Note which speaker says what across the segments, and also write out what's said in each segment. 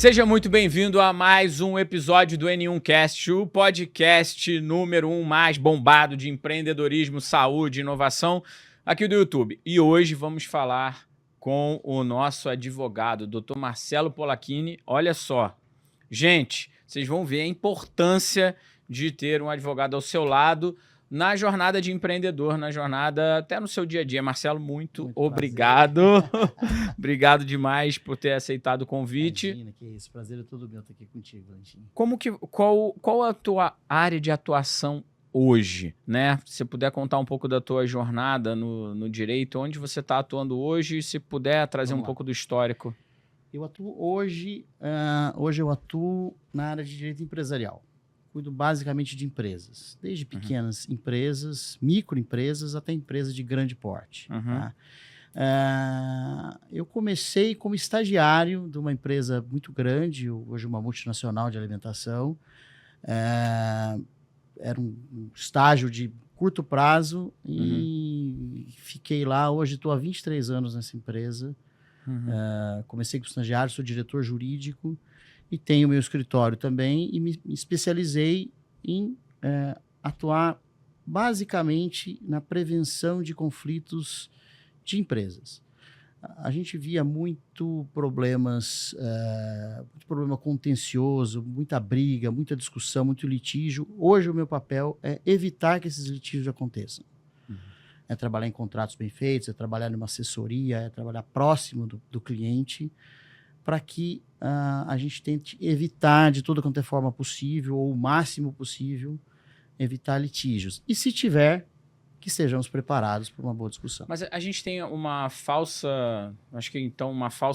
Speaker 1: Seja muito bem-vindo a mais um episódio do N1Cast, o podcast número 1 mais bombado de empreendedorismo, saúde e inovação aqui do YouTube. E hoje vamos falar com o nosso advogado, Dr. Marcelo Polacchini. Olha só, gente, vocês vão ver a importância de ter um advogado ao seu lado na jornada de empreendedor, na jornada até no seu dia a dia. Marcelo, muito obrigado. Obrigado demais por ter aceitado o convite.
Speaker 2: Imagina, que isso. Prazer é todo meu estar aqui contigo, Valentim.
Speaker 1: Qual a tua área de atuação hoje, né? Se você puder contar um pouco da tua jornada no direito, onde você está atuando hoje, e se puder trazer um pouco do histórico.
Speaker 2: Eu atuo hoje eu atuo na área de direito empresarial. Cuido basicamente de empresas, desde pequenas empresas, microempresas, até empresas de grande porte. Tá? Eu comecei como estagiário de uma empresa muito grande, hoje uma multinacional de alimentação. Era um estágio de curto prazo e fiquei lá. Hoje estou há 23 anos nessa empresa. Comecei como estagiário, sou diretor jurídico e tenho meu escritório também e me especializei em atuar basicamente na prevenção de conflitos de empresas. A gente via muito problema contencioso, muita briga, muita discussão, muito litígio. Hoje o meu papel é evitar que esses litígios aconteçam. É trabalhar em contratos bem feitos, é trabalhar numa assessoria, é trabalhar próximo do cliente, para que a gente tente evitar de toda quanto é forma possível, ou o máximo possível, evitar litígios. E se tiver, que sejamos preparados para uma boa discussão.
Speaker 1: Mas a gente tem uma falsa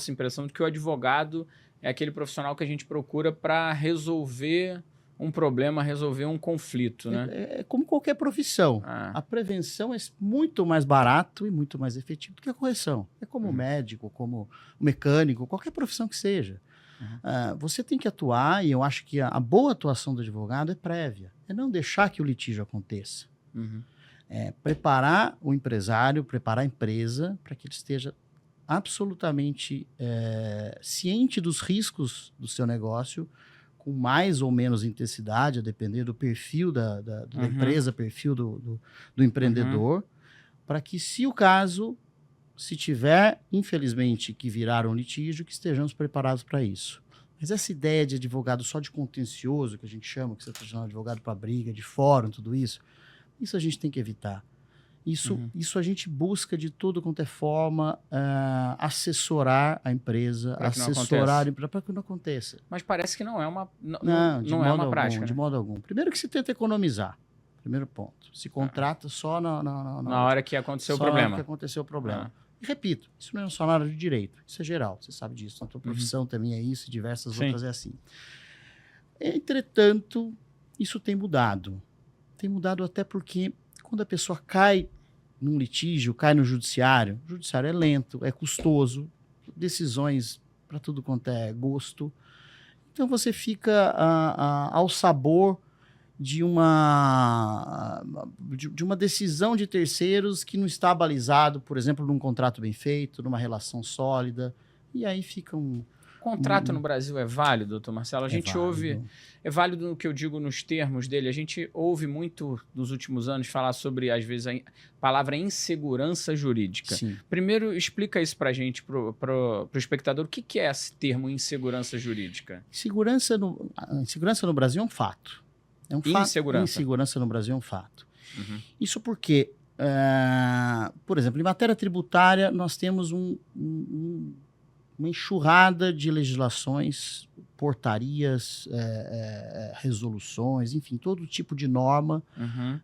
Speaker 1: impressão de que o advogado é aquele profissional que a gente procura para resolver um problema, resolver um conflito, né?
Speaker 2: É como qualquer profissão. A prevenção é muito mais barato e muito mais efetivo do que a correção. É como o médico, como o mecânico, qualquer profissão que seja. Você tem que atuar, e eu acho que a boa atuação do advogado é prévia. É não deixar que o litígio aconteça. É preparar o empresário, preparar a empresa para que ele esteja absolutamente ciente dos riscos do seu negócio, com mais ou menos intensidade, a depender do perfil da empresa, perfil do empreendedor, para que, se o caso, se tiver, infelizmente, que virar um litígio, que estejamos preparados para isso. Mas essa ideia de advogado só de contencioso, que a gente chama, que você está chamando de advogado para briga, de fórum, tudo isso a gente tem que evitar. Isso a gente busca de tudo quanto é forma assessorar a empresa, para que não aconteça.
Speaker 1: Mas parece que não é uma
Speaker 2: prática. De modo algum. Primeiro que se tenta economizar. Primeiro ponto. Se contrata só na
Speaker 1: hora que aconteceu o problema.
Speaker 2: Na hora que aconteceu o problema. E repito, isso não é só na área de direito. Isso é geral. Você sabe disso. Na tua profissão também é isso, e diversas outras é assim. Entretanto, isso tem mudado. Tem mudado até porque quando a pessoa cai num litígio, cai no judiciário, o judiciário é lento, é custoso, decisões para tudo quanto é gosto. Então você fica ao sabor de uma decisão de terceiros que não está balizado, por exemplo, num contrato bem feito, numa relação sólida, e aí fica
Speaker 1: contrato no Brasil é válido, doutor Marcelo? A gente ouve... É válido no que eu digo nos termos dele. A gente ouve muito nos últimos anos falar sobre, às vezes, a palavra insegurança jurídica.
Speaker 2: Sim.
Speaker 1: Primeiro, explica isso para a gente, para o espectador. O que é esse termo insegurança jurídica?
Speaker 2: Insegurança no Brasil é um fato. Insegurança no Brasil é um fato. Isso porque, por exemplo, em matéria tributária, nós temos uma enxurrada de legislações, portarias, resoluções, enfim, todo tipo de norma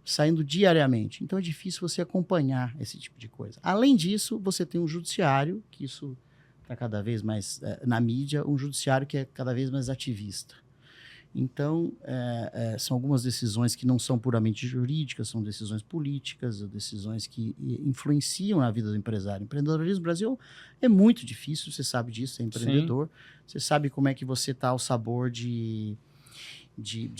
Speaker 2: saindo diariamente. Então é difícil você acompanhar esse tipo de coisa. Além disso, você tem um judiciário, que isso está cada vez mais na mídia, um judiciário que é cada vez mais ativista. Então, são algumas decisões que não são puramente jurídicas, são decisões políticas, decisões que influenciam na vida do empresário. O empreendedorismo no Brasil é muito difícil, você sabe disso, você é empreendedor. Sim. Você sabe como é que você está ao sabor de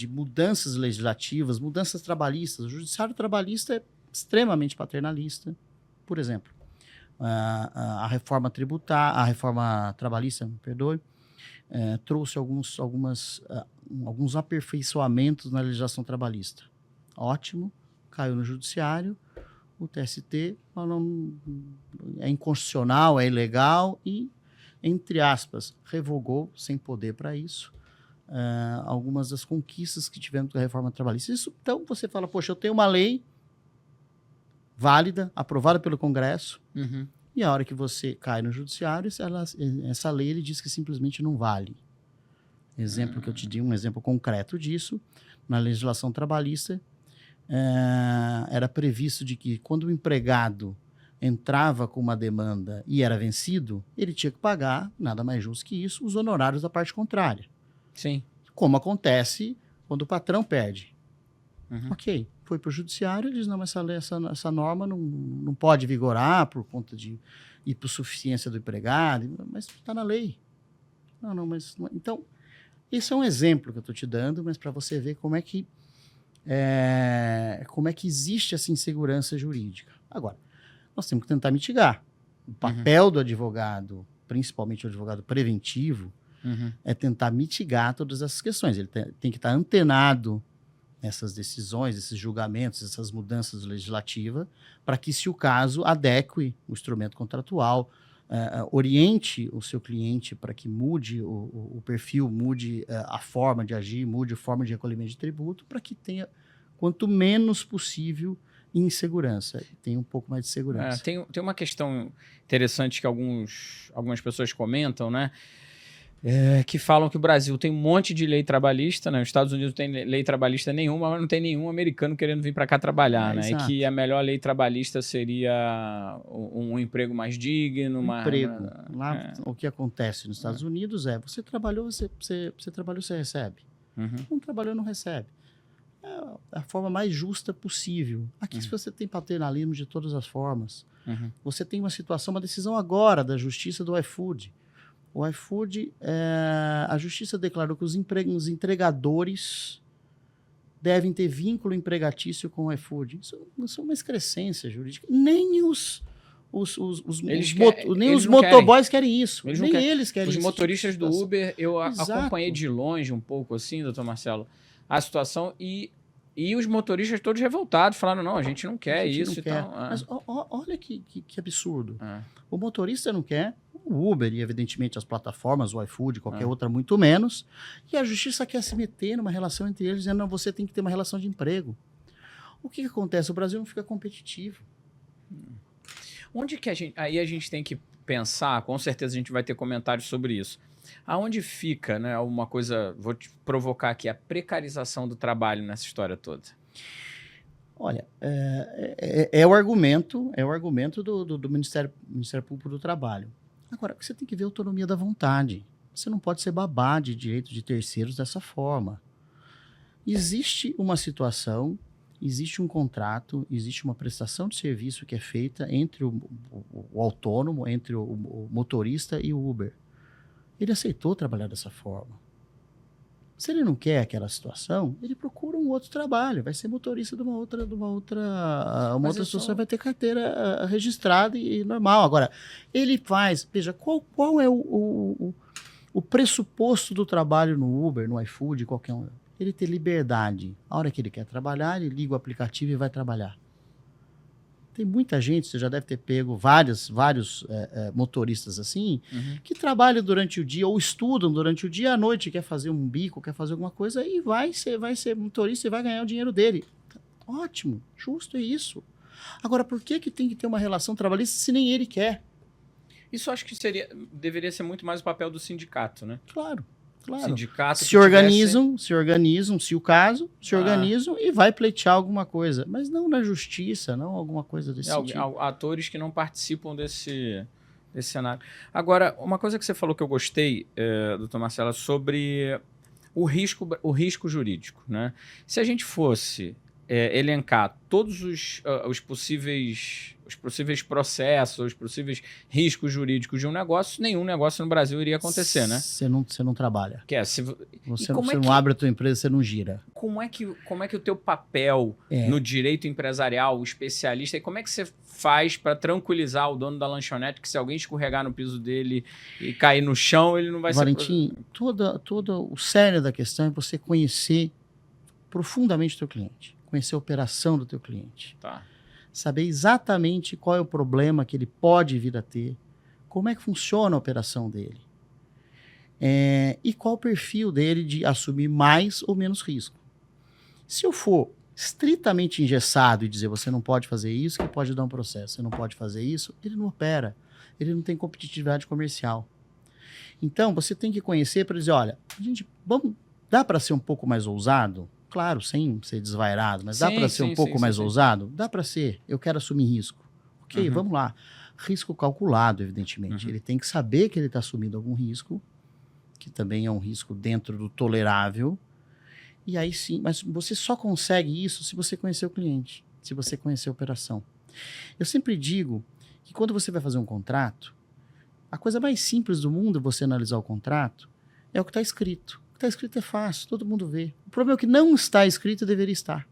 Speaker 2: mudanças legislativas, mudanças trabalhistas. O judiciário trabalhista é extremamente paternalista. Por exemplo, a reforma tributária, a reforma trabalhista, me perdoe, trouxe alguns aperfeiçoamentos na legislação trabalhista. Ótimo, caiu no judiciário, o TST falou, é inconstitucional, é ilegal e, entre aspas, revogou, sem poder para isso, algumas das conquistas que tivemos com a reforma trabalhista. Então, você fala, poxa, eu tenho uma lei válida, aprovada pelo Congresso, e a hora que você cai no judiciário, essa lei ele diz que simplesmente não vale. Exemplo que eu te dei, um exemplo concreto disso, na legislação trabalhista, era previsto de que quando o empregado entrava com uma demanda e era vencido, ele tinha que pagar, nada mais justo que isso, os honorários da parte contrária.
Speaker 1: Sim.
Speaker 2: Como acontece quando o patrão perde. Ok, foi para o judiciário, ele diz, não, mas essa norma não pode vigorar por conta de hipossuficiência do empregado, mas está na lei. Mas... Então, esse é um exemplo que eu estou te dando, mas para você ver como é que existe essa insegurança jurídica. Agora, nós temos que tentar mitigar. O papel do advogado, principalmente o advogado preventivo, é tentar mitigar todas essas questões. Ele tem que estar antenado nessas decisões, esses julgamentos, essas mudanças legislativas, para que, se o caso, adeque o instrumento contratual, oriente o seu cliente para que mude o perfil, mude a forma de agir, mude a forma de recolhimento de tributo, para que tenha, quanto menos possível, insegurança, tenha um pouco mais de segurança.
Speaker 1: Tem uma questão interessante que algumas pessoas comentam, né? Que falam que o Brasil tem um monte de lei trabalhista, né? Os Estados Unidos tem lei trabalhista nenhuma, mas não tem nenhum americano querendo vir para cá trabalhar, né?
Speaker 2: Exato.
Speaker 1: E que a melhor lei trabalhista seria um emprego mais digno.
Speaker 2: Lá, o que acontece nos Estados Unidos você trabalhou, você recebe. Não trabalhou, não recebe. É a forma mais justa possível. Aqui, se você tem paternalismo de todas as formas, você tem uma situação, uma decisão agora da justiça do iFood. O iFood, a justiça declarou que os entregadores devem ter vínculo empregatício com o iFood. Isso é uma excrescência jurídica. Nem os motoboys querem isso. Nem eles querem isso.
Speaker 1: Os motoristas do Uber, eu acompanhei de longe um pouco, assim, doutor Marcelo, a situação e os motoristas todos revoltados, falaram, não, a gente não quer isso e tal.
Speaker 2: Mas olha que absurdo. O motorista não quer, o Uber e, evidentemente, as plataformas, o iFood, qualquer outra, muito menos. E a justiça quer se meter numa relação entre eles, dizendo, não, você tem que ter uma relação de emprego. O que acontece? O Brasil não fica competitivo.
Speaker 1: Onde que a gente tem que pensar, com certeza a gente vai ter comentários sobre isso, aonde fica, né, uma coisa, vou te provocar aqui, a precarização do trabalho nessa história toda?
Speaker 2: Olha, é o argumento do Ministério Público do Trabalho. Agora, você tem que ver a autonomia da vontade. Você não pode ser babá de direitos de terceiros dessa forma. Existe uma situação, existe um contrato, existe uma prestação de serviço que é feita entre o autônomo, entre o motorista e o Uber. Ele aceitou trabalhar dessa forma. Se ele não quer aquela situação, ele procura um outro trabalho, vai ser motorista de uma outra situação, vai ter carteira registrada e normal. Agora, ele faz, veja, qual é o pressuposto do trabalho no Uber, no iFood, qualquer um? Ele ter liberdade. A hora que ele quer trabalhar, ele liga o aplicativo e vai trabalhar. Tem muita gente, você já deve ter pego vários motoristas assim, que trabalham durante o dia ou estudam durante o dia, à noite quer fazer um bico, quer fazer alguma coisa e vai ser motorista e vai ganhar o dinheiro dele. Ótimo, justo, é isso. Agora, por que tem que ter uma relação trabalhista se nem ele quer?
Speaker 1: Isso acho que deveria ser muito mais o papel do sindicato, né?
Speaker 2: Claro.
Speaker 1: Sindicato
Speaker 2: se organizam, se o caso, se organizam e vai pleitear alguma coisa. Mas não na justiça, não alguma coisa desse tipo.
Speaker 1: Atores que não participam desse cenário. Agora, uma coisa que você falou que eu gostei, doutor Marcelo, é sobre o risco jurídico, né? Se a gente fosse elencar todos os possíveis processos, os possíveis riscos jurídicos de um negócio, nenhum negócio no Brasil iria acontecer, né?
Speaker 2: Você não trabalha. Você não abre a tua empresa, você não gira.
Speaker 1: Como é que o teu papel no direito empresarial, o especialista, e como é que você faz para tranquilizar o dono da lanchonete que se alguém escorregar no piso dele e cair no chão, ele não vai
Speaker 2: Valentim, todo o cerne da questão é você conhecer profundamente o teu cliente, conhecer a operação do teu cliente.
Speaker 1: Tá.
Speaker 2: Saber exatamente qual é o problema que ele pode vir a ter, como é que funciona a operação dele, e qual o perfil dele de assumir mais ou menos risco. Se eu for estritamente engessado e dizer você não pode fazer isso, que pode dar um processo, você não pode fazer isso, ele não opera, ele não tem competitividade comercial. Então, você tem que conhecer para dizer, olha, dá para ser um pouco mais ousado? Claro, sem ser desvairado, mas dá para ser um pouco mais ousado? Dá para ser, eu quero assumir risco. Ok, vamos lá. Risco calculado, evidentemente. Ele tem que saber que ele está assumindo algum risco, que também é um risco dentro do tolerável. E aí sim, mas você só consegue isso se você conhecer o cliente, se você conhecer a operação. Eu sempre digo que quando você vai fazer um contrato, a coisa mais simples do mundo é você analisar o contrato é o que está escrito. O que está escrito é fácil, todo mundo vê. O problema é que não está escrito deveria estar.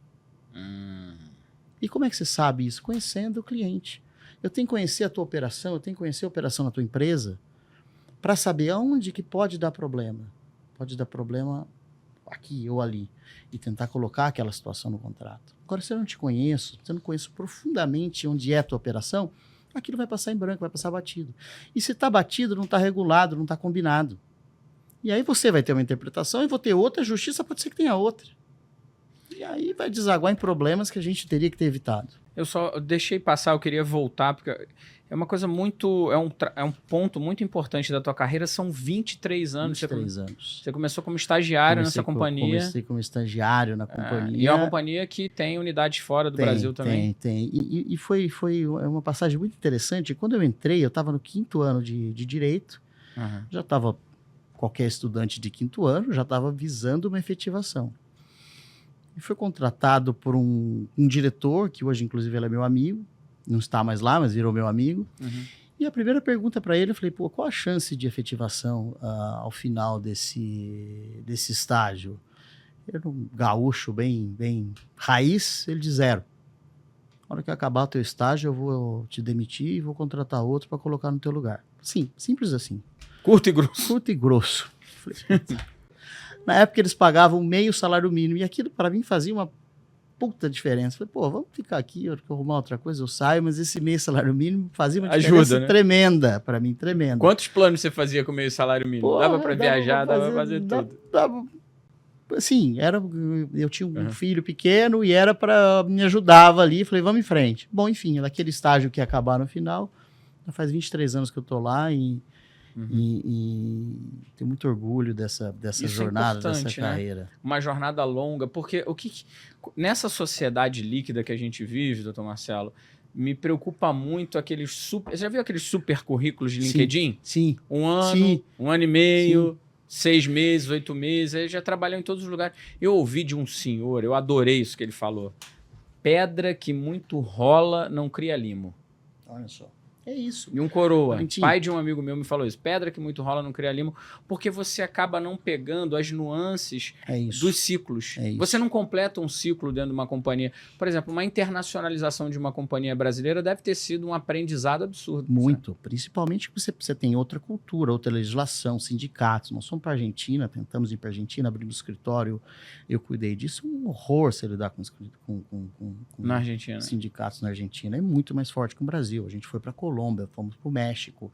Speaker 2: E como é que você sabe isso? Conhecendo o cliente. Eu tenho que conhecer a tua operação, eu tenho que conhecer a operação da tua empresa para saber aonde que pode dar problema. Pode dar problema aqui ou ali, e tentar colocar aquela situação no contrato. Agora, se eu não te conheço, se eu não conheço profundamente onde é a tua operação, aquilo vai passar em branco, vai passar batido. E se está batido, não está regulado, não está combinado. E aí você vai ter uma interpretação e vou ter outra, a justiça pode ser que tenha outra. E aí vai desaguar em problemas que a gente teria que ter evitado.
Speaker 1: Eu só deixei passar, eu queria voltar, porque é uma coisa muito... É um ponto muito importante da tua carreira, são 23 anos.
Speaker 2: 23 anos.
Speaker 1: Você começou como estagiário nessa companhia.
Speaker 2: Comecei como estagiário na companhia.
Speaker 1: E é uma companhia que tem unidades fora do Brasil também.
Speaker 2: Tem. E foi uma passagem muito interessante. Quando eu entrei, eu estava no 5º ano de Direito, já estava... Qualquer estudante de 5º ano já estava visando uma efetivação. E foi contratado por um diretor, que hoje, inclusive, ele é meu amigo. Não está mais lá, mas virou meu amigo. E a primeira pergunta para ele, eu falei, qual a chance de efetivação ao final desse estágio? Ele era um gaúcho bem raiz, ele disse 0. Na hora que acabar o teu estágio, eu vou te demitir e vou contratar outro para colocar no teu lugar. Sim, simples assim.
Speaker 1: Curto e grosso.
Speaker 2: Curto e grosso. Na época eles pagavam meio salário mínimo e aquilo para mim fazia uma puta diferença. Falei, vamos ficar aqui, eu arrumar outra coisa, eu saio, mas esse meio salário mínimo fazia uma diferença tremenda para mim, tremenda.
Speaker 1: Quantos planos você fazia com meio salário mínimo? Dava para viajar, dava para fazer tudo.
Speaker 2: Assim, eu tinha um filho pequeno e me ajudava ali, falei, vamos em frente. Bom, enfim, naquele estágio que ia acabar no final, já faz 23 anos que eu tô lá e tenho muito orgulho dessa jornada, dessa carreira.
Speaker 1: Né? Uma jornada longa, porque nessa sociedade líquida que a gente vive, doutor Marcelo, me preocupa muito aqueles super... Você já viu aqueles super currículos de LinkedIn?
Speaker 2: Sim.
Speaker 1: Um ano e meio, 6 meses, 8 meses, ele já trabalhou em todos os lugares. Eu ouvi de um senhor, eu adorei isso que ele falou. Pedra que muito rola não cria limo.
Speaker 2: Olha só. É isso.
Speaker 1: E um coroa, pai de um amigo meu, me falou isso. Pedra que muito rola não cria limo, porque você acaba não pegando as nuances dos ciclos. Você não completa um ciclo dentro de uma companhia. Por exemplo, uma internacionalização de uma companhia brasileira deve ter sido um aprendizado absurdo.
Speaker 2: Muito. Sabe? Principalmente que você tem outra cultura, outra legislação, sindicatos. Nós fomos para a Argentina, tentamos ir para a Argentina, abrimos escritório. Eu cuidei disso. Um horror você lidar com
Speaker 1: na Argentina.
Speaker 2: Sindicatos na Argentina. É muito mais forte que o Brasil. A gente foi para Colômbia, fomos para o México.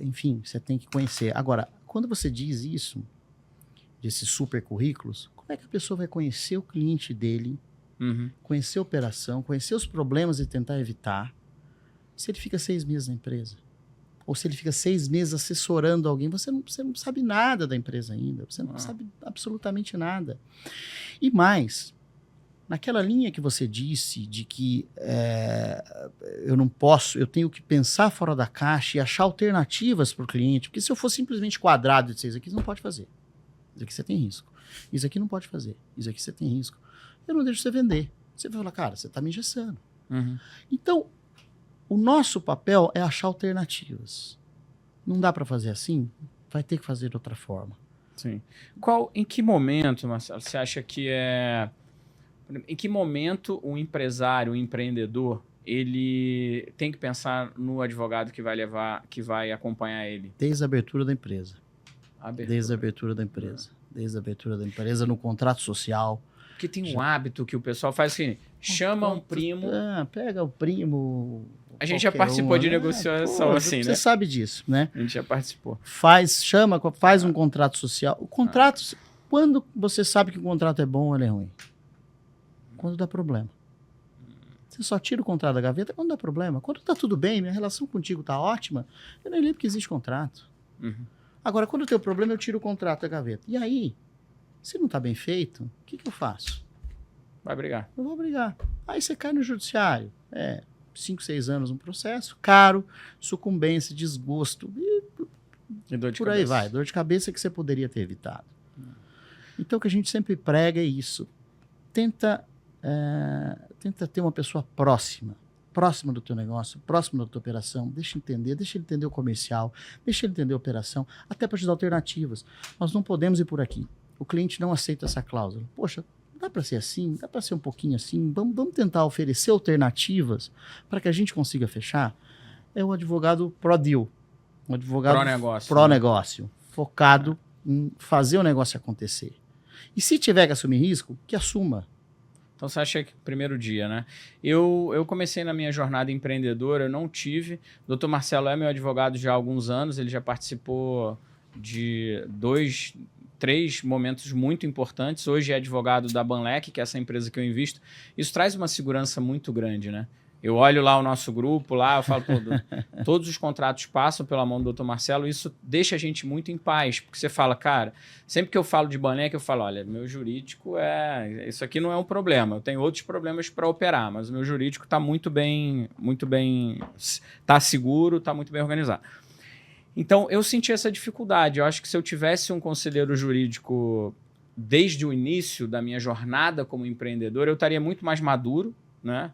Speaker 2: Enfim, você tem que conhecer. Agora, quando você diz isso, desses super currículos, como é que a pessoa vai conhecer o cliente dele, conhecer a operação, conhecer os problemas e tentar evitar, se ele fica 6 meses na empresa? Ou se ele fica 6 meses assessorando alguém, você não sabe nada da empresa ainda, você não sabe absolutamente nada. E mais... Naquela linha que você disse de que eu tenho que pensar fora da caixa e achar alternativas para o cliente, porque se eu for simplesmente quadrado e dizer, isso aqui você não pode fazer, isso aqui você tem risco, isso aqui não pode fazer, isso aqui você tem risco, eu não deixo você vender. Você vai falar, cara, você está me engessando.
Speaker 1: Uhum.
Speaker 2: Então, o nosso papel é achar alternativas. Não dá para fazer assim, vai ter que fazer de outra forma.
Speaker 1: Sim. Em que momento, Marcelo, você acha que é... Em que momento o empresário, o empreendedor, ele tem que pensar no advogado que vai levar, que vai acompanhar ele?
Speaker 2: Desde a abertura da empresa. Desde a abertura da empresa. Desde a abertura da empresa, no contrato social.
Speaker 1: Porque tem um hábito que o pessoal faz assim, chama um primo...
Speaker 2: Pega o primo...
Speaker 1: A gente já participou de negociação assim, né?
Speaker 2: Você sabe disso, né?
Speaker 1: A gente já participou.
Speaker 2: Faz um contrato social. O contrato, quando você sabe que o contrato é bom ou ele é ruim? Quando dá problema. Você só tira o contrato da gaveta quando dá problema. Quando tá tudo bem, minha relação contigo tá ótima, eu nem lembro que existe contrato.
Speaker 1: Uhum.
Speaker 2: Agora, quando tem problema, eu tiro o contrato da gaveta. E aí, se não tá bem feito, o que eu faço?
Speaker 1: Vai brigar.
Speaker 2: Eu vou brigar. Aí você cai no judiciário. 5, 6 anos um processo, caro, sucumbência, desgosto.
Speaker 1: E dor de
Speaker 2: por
Speaker 1: cabeça.
Speaker 2: aí vai. Dor de cabeça que você poderia ter evitado. Então, o que a gente sempre prega é isso. Tenta ter uma pessoa próxima do teu negócio, próxima da tua operação, deixa ele entender o comercial, deixa ele entender a operação, até para te dar alternativas. Nós não podemos ir por aqui. O cliente não aceita essa cláusula. Poxa, dá para ser assim? Dá para ser um pouquinho assim? Vamos tentar oferecer alternativas para que a gente consiga fechar? É o advogado pró-deal, um advogado pró-negócio, focado em fazer o negócio acontecer. E se tiver que assumir risco, que assuma.
Speaker 1: Então você acha que primeiro dia, né? Eu comecei na minha jornada empreendedora, eu não tive. O Dr. Marcelo é meu advogado já há alguns anos, ele já participou de 3 momentos muito importantes. Hoje é advogado da Banlec, que é essa empresa que eu invisto. Isso traz uma segurança muito grande, né? Eu olho lá o nosso grupo, lá eu falo, todos os contratos passam pela mão do Dr. Marcelo, isso deixa a gente muito em paz, porque você fala, cara, sempre que eu falo de Banlec, eu falo, olha, meu jurídico isso aqui não é um problema, eu tenho outros problemas para operar, mas o meu jurídico está muito bem, está seguro, está muito bem organizado. Então, eu senti essa dificuldade. Eu acho que se eu tivesse um conselheiro jurídico desde o início da minha jornada como empreendedor, eu estaria muito mais maduro, né?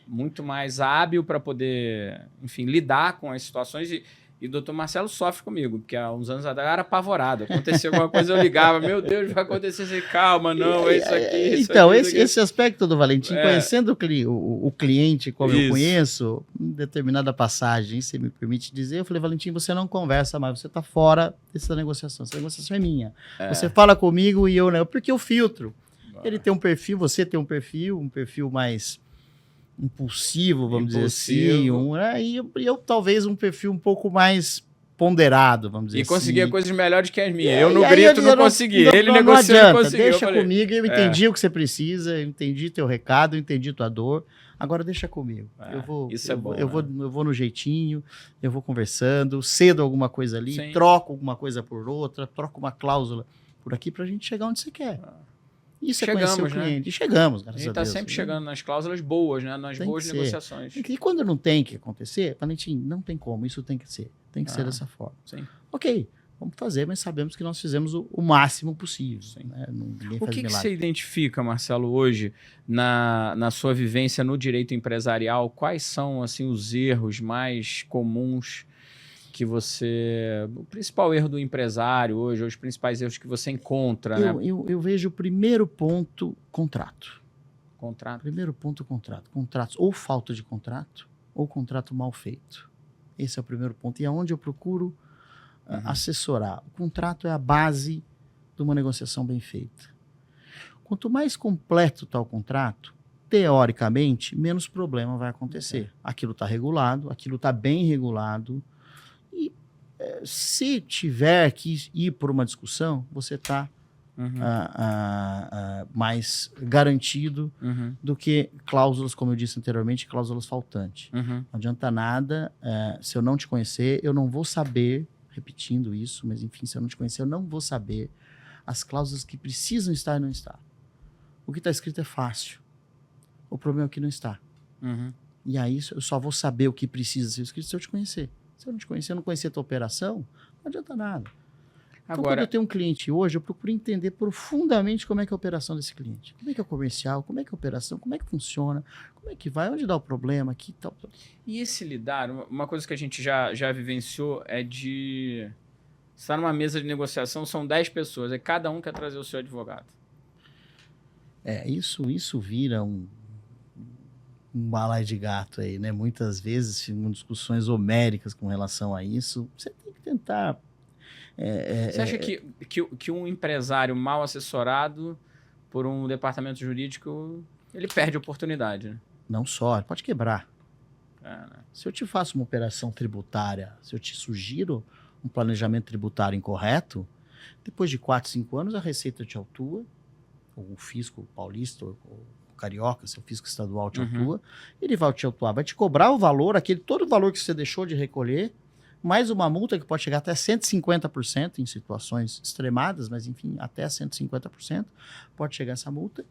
Speaker 1: Muito mais hábil para poder, enfim, lidar com as situações. E o doutor Marcelo sofre comigo, porque há uns anos atrás eu era apavorado. Acontecia alguma coisa, eu ligava, meu Deus, vai acontecer assim, calma, não, é isso aqui.
Speaker 2: Então, esse aspecto do Valentim, conhecendo o cliente como eu conheço, em determinada passagem, se me permite dizer, eu falei, Valentim, você não conversa mais, você está fora dessa negociação, essa negociação é minha. Você fala comigo e eu não, porque eu filtro. Ele tem um perfil, você tem um perfil mais impulsivo, vamos dizer assim, e eu talvez um perfil um pouco mais ponderado, vamos dizer assim.
Speaker 1: E conseguia coisas melhores que as minhas. Eu no grito não consegui, ele negociou e conseguiu.
Speaker 2: Deixa comigo, eu entendi o que você precisa, eu entendi teu recado, eu entendi tua dor, agora deixa comigo.
Speaker 1: Isso é bom.
Speaker 2: Eu vou no jeitinho, eu vou conversando, cedo alguma coisa ali,
Speaker 1: Sim.
Speaker 2: troco alguma coisa por outra, troco uma cláusula por aqui pra gente chegar onde você quer. Isso é conhecer o cliente.
Speaker 1: Né?
Speaker 2: E chegamos, graças
Speaker 1: a gente está sempre chegando nas cláusulas boas, né? Nas boas negociações.
Speaker 2: E quando não tem que acontecer, Valentim, não tem como, isso tem que ser. Tem que ser dessa forma.
Speaker 1: Sim.
Speaker 2: Ok, vamos fazer, mas sabemos que nós fizemos o máximo possível. Né?
Speaker 1: O que você identifica, Marcelo, hoje, na sua vivência no direito empresarial? Quais são assim, os erros mais comuns que o principal erro do empresário hoje, ou os principais erros que você encontra, né?
Speaker 2: Eu vejo o primeiro ponto, contrato. Primeiro ponto, contrato. Contratos, ou falta de contrato, ou contrato mal feito. Esse é o primeiro ponto. E é onde eu procuro assessorar. O contrato é a base de uma negociação bem feita. Quanto mais completo está o contrato, teoricamente, menos problema vai acontecer. Aquilo está regulado, aquilo está bem regulado, e se tiver que ir por uma discussão, você está mais garantido do que cláusulas, como eu disse anteriormente, cláusulas faltantes. Não adianta nada, se eu não te conhecer, eu não vou saber, repetindo isso, mas enfim, se eu não te conhecer, eu não vou saber as cláusulas que precisam estar e não estar. O que está escrito é fácil. O problema é o que não está. E aí eu só vou saber o que precisa ser escrito se eu te conhecer. Se eu não te conhecer, eu não conhecer a tua operação, não adianta nada. Então, quando eu tenho um cliente hoje, eu procuro entender profundamente como é que é a operação desse cliente. Como é que é o comercial, como é que é a operação, como é que funciona, como é que vai, onde dá o problema, aqui e tal.
Speaker 1: E esse lidar, uma coisa que a gente já vivenciou é de... Você está numa mesa de negociação, são 10 pessoas, e cada um quer trazer o seu advogado.
Speaker 2: Isso vira um balai de gato aí, né? Muitas vezes, ficam discussões homéricas com relação a isso. Você tem que tentar...
Speaker 1: Você acha que um empresário mal assessorado por um departamento jurídico, ele perde a oportunidade, né?
Speaker 2: Não só, ele pode quebrar.
Speaker 1: Né?
Speaker 2: Se eu te faço uma operação tributária, se eu te sugiro um planejamento tributário incorreto, depois de 4, 5 anos a Receita te autua, ou o fisco paulista, ou o carioca, seu fisco estadual te autua, ele vai te autuar, vai te cobrar o valor, todo o valor que você deixou de recolher, mais uma multa que pode chegar até 150% em situações extremadas, mas enfim, até 150% pode chegar essa multa,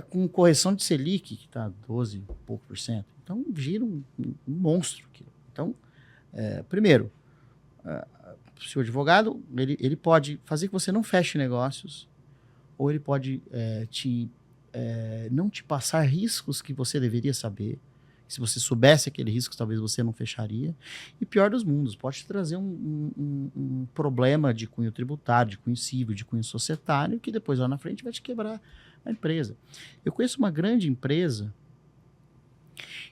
Speaker 2: com correção de Selic, que está 12 e pouco por cento. Então, gira um monstro aquilo. Então, primeiro, o seu advogado, ele pode fazer que você não feche negócios, ou ele pode não te passar riscos que você deveria saber. Se você soubesse aquele risco, talvez você não fecharia. E pior dos mundos, pode te trazer um problema de cunho tributário, de cunho civil, de cunho societário, que depois lá na frente vai te quebrar a empresa. Eu conheço uma grande empresa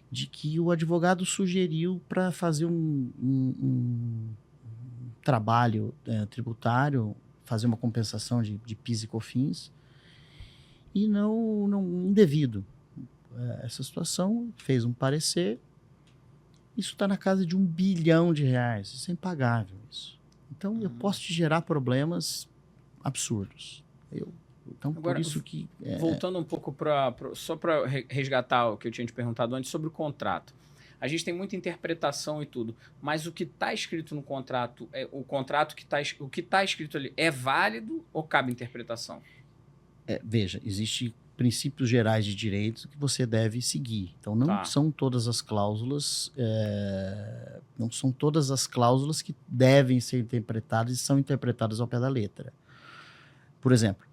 Speaker 2: de que o advogado sugeriu para fazer um trabalho tributário, fazer uma compensação de PIS e COFINS, e não indevido. Essa situação, fez um parecer, isso está na casa de R$1 bilhão, isso é impagável isso. Então eu posso te gerar problemas absurdos. Então agora, por isso que...
Speaker 1: voltando um pouco só para resgatar o que eu tinha te perguntado antes sobre o contrato. A gente tem muita interpretação e tudo, mas o que está escrito no contrato, o que está escrito ali é válido ou cabe interpretação?
Speaker 2: Veja, existe princípios gerais de direito que você deve seguir. Então, não são todas as cláusulas, que devem ser interpretadas e são interpretadas ao pé da letra. Por exemplo,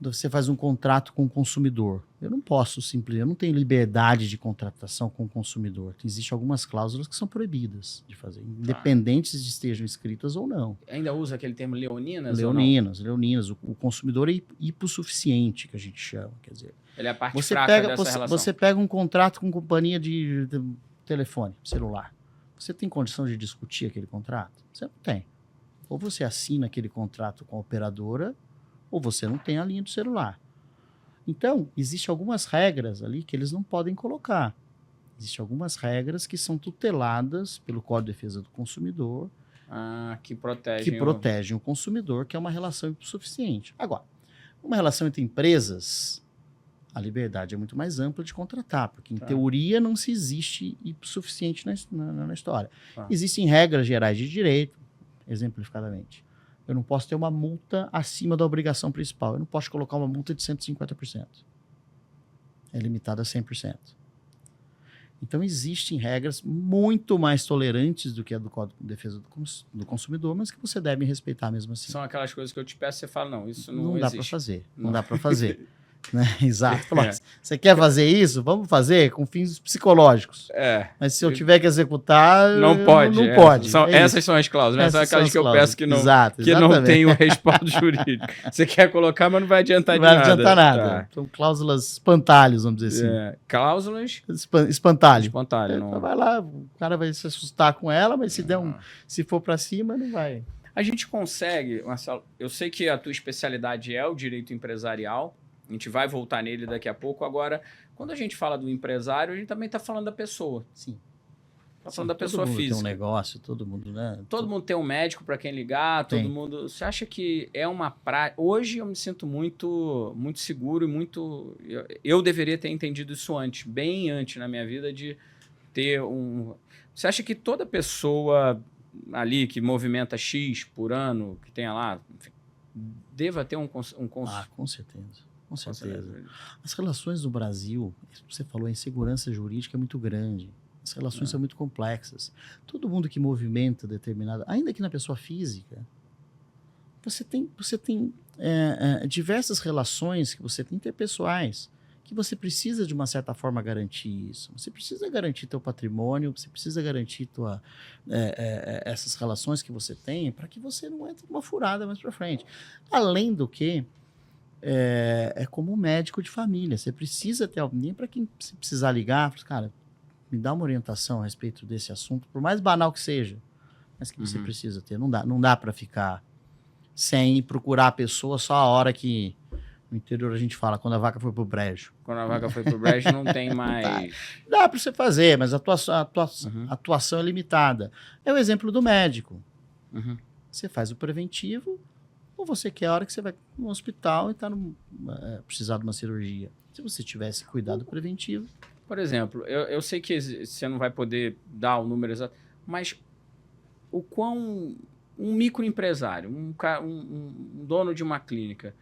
Speaker 2: você faz um contrato com o consumidor. Eu não tenho liberdade de contratação com o consumidor. Existem algumas cláusulas que são proibidas de fazer, independentes de estejam escritas ou não.
Speaker 1: Ainda usa aquele termo leoninas?
Speaker 2: Leoninas. O consumidor é hipossuficiente, que a gente chama. Quer dizer,
Speaker 1: ele é a parte fraca dessa relação.
Speaker 2: Você pega um contrato com companhia de telefone, celular. Você tem condição de discutir aquele contrato? Você não tem. Ou você assina aquele contrato com a operadora, ou você não tem a linha do celular. Então, existem algumas regras ali que eles não podem colocar. Existem algumas regras que são tuteladas pelo Código de Defesa do Consumidor,
Speaker 1: que protegem
Speaker 2: o consumidor, que é uma relação hipossuficiente. Agora, uma relação entre empresas, a liberdade é muito mais ampla de contratar, porque, em teoria, não se existe hipossuficiente na história. Existem regras gerais de direito, exemplificadamente. Eu não posso ter uma multa acima da obrigação principal. Eu não posso colocar uma multa de 150%. É limitada a 100%. Então, existem regras muito mais tolerantes do que a do Código de Defesa do Consumidor, mas que você deve respeitar mesmo assim.
Speaker 1: São aquelas coisas que eu te peço e você fala, não, isso não existe.
Speaker 2: Dá para fazer. Não dá para fazer. Né? Exato. Você quer fazer isso? Vamos fazer com fins psicológicos. Mas se eu tiver que executar,
Speaker 1: não pode.
Speaker 2: Não pode.
Speaker 1: Essas são as cláusulas. Essas são aquelas que eu peço que não tem o respaldo jurídico. Você quer colocar, mas não vai adiantar de nada.
Speaker 2: Não vai adiantar nada. São cláusulas espantalhos, vamos dizer assim.
Speaker 1: Cláusulas?
Speaker 2: Espantalho.
Speaker 1: Não...
Speaker 2: Vai lá, o cara vai se assustar com ela, mas se for para cima, não vai.
Speaker 1: A gente consegue, Marcelo, eu sei que a tua especialidade é o direito empresarial, a gente vai voltar nele daqui a pouco. Agora, quando a gente fala do empresário, a gente também está falando da pessoa.
Speaker 2: Sim.
Speaker 1: Está falando da pessoa física.
Speaker 2: Todo mundo tem um negócio, todo mundo, né?
Speaker 1: Todo mundo tem um médico para quem ligar, todo mundo... Você acha que é uma prática... Hoje eu me sinto muito seguro e muito... Eu deveria ter entendido isso antes, bem antes na minha vida, de ter um... Você acha que toda pessoa ali que movimenta X por ano, que tenha lá, enfim, deva ter um
Speaker 2: com certeza. Com certeza. As relações no Brasil, você falou, a insegurança jurídica é muito grande. As relações são muito complexas. Todo mundo que movimenta determinada... Ainda que na pessoa física, você tem diversas relações que você tem interpessoais, que você precisa, de uma certa forma, garantir isso. Você precisa garantir teu patrimônio, você precisa garantir essas relações que você tem para que você não entre numa furada mais para frente. Além do que, é como um médico de família. Você precisa ter alguém para quem você precisar ligar, cara, me dá uma orientação a respeito desse assunto, por mais banal que seja, mas que você precisa ter. Não dá para ficar sem procurar a pessoa só a hora que... No interior a gente fala, quando a vaca foi pro brejo.
Speaker 1: Quando a vaca foi pro brejo, não tem mais...
Speaker 2: Dá para você fazer, mas a atuação é limitada. É o exemplo do médico. Você faz o preventivo, ou você quer a hora que você vai no hospital e precisar de uma cirurgia. Se você tivesse cuidado preventivo...
Speaker 1: Por exemplo, eu sei que você não vai poder dar o número exato, mas o quão um microempresário, um dono de uma clínica,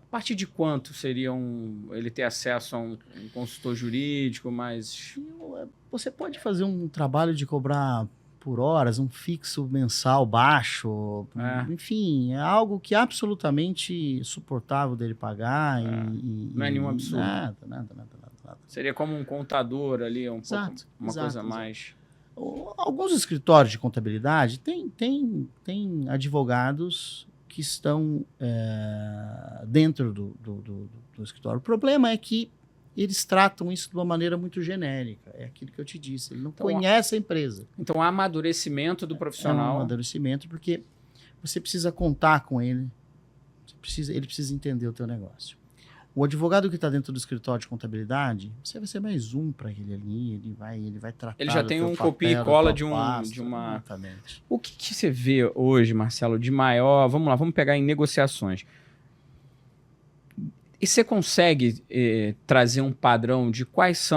Speaker 1: a partir de quanto seria ele ter acesso a um consultor jurídico, mas...
Speaker 2: Você pode fazer um trabalho de cobrar por horas, um fixo mensal baixo, enfim, é algo que é absolutamente suportável dele pagar.
Speaker 1: Não é nenhum absurdo.
Speaker 2: Nada.
Speaker 1: Seria como um contador ali, uma coisa mais...
Speaker 2: Alguns escritórios de contabilidade têm advogados que estão dentro do escritório. O problema é que eles tratam isso de uma maneira muito genérica. É aquilo que eu te disse. Ele não conhece a empresa.
Speaker 1: Então, o amadurecimento do profissional...
Speaker 2: É um amadurecimento, porque você precisa contar com ele. Ele precisa entender o teu negócio. O advogado que está dentro do escritório de contabilidade, você vai ser mais um para ele ali, ele vai tratar.
Speaker 1: Ele já tem um copia e cola de uma...
Speaker 2: Exatamente.
Speaker 1: O que você vê hoje, Marcelo, de maior... Vamos lá, vamos pegar em negociações. E você consegue trazer um padrão de quais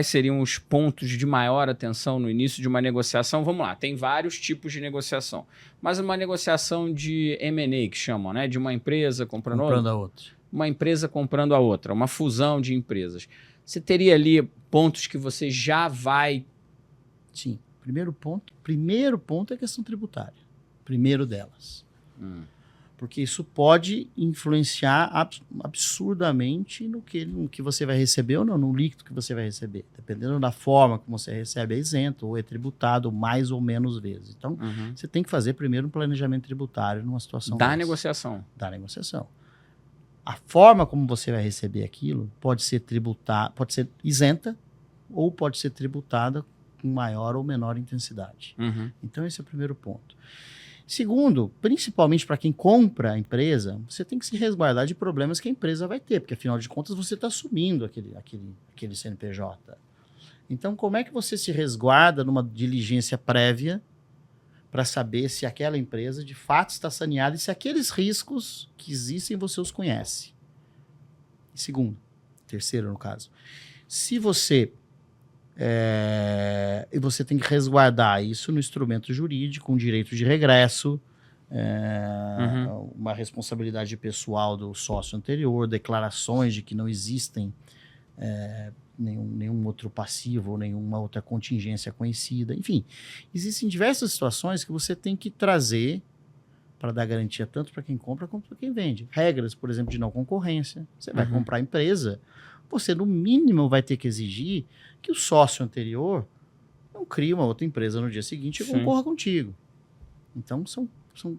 Speaker 1: seriam os pontos de maior atenção no início de uma negociação? Vamos lá, tem vários tipos de negociação. Mas uma negociação de M&A, que chamam, né? De uma empresa comprando
Speaker 2: a outra.
Speaker 1: Uma empresa comprando a outra, uma fusão de empresas. Você teria ali pontos que você já vai...
Speaker 2: Sim. Primeiro ponto é a questão tributária. Primeiro delas. Porque isso pode influenciar absurdamente no que você vai receber ou não, no líquido que você vai receber. Dependendo da forma como você recebe, é isento ou é tributado mais ou menos vezes. Então, você tem que fazer primeiro um planejamento tributário numa situação
Speaker 1: da negociação.
Speaker 2: Da negociação. A forma como você vai receber aquilo pode ser isenta ou pode ser tributada com maior ou menor intensidade. Então, esse é o primeiro ponto. Segundo, principalmente para quem compra a empresa, você tem que se resguardar de problemas que a empresa vai ter, porque afinal de contas você está assumindo aquele CNPJ. Então, como é que você se resguarda numa diligência prévia para saber se aquela empresa de fato está saneada e se aqueles riscos que existem você os conhece? Terceiro no caso, se você você tem que resguardar isso no instrumento jurídico, um direito de regresso, uma responsabilidade pessoal do sócio anterior, declarações de que não existem nenhum outro passivo ou nenhuma outra contingência conhecida. Enfim, existem diversas situações que você tem que trazer para dar garantia tanto para quem compra quanto para quem vende. Regras, por exemplo, de não concorrência. Você vai comprar a empresa, você no mínimo vai ter que exigir que o sócio anterior não crie uma outra empresa no dia seguinte e concorra contigo. Então, são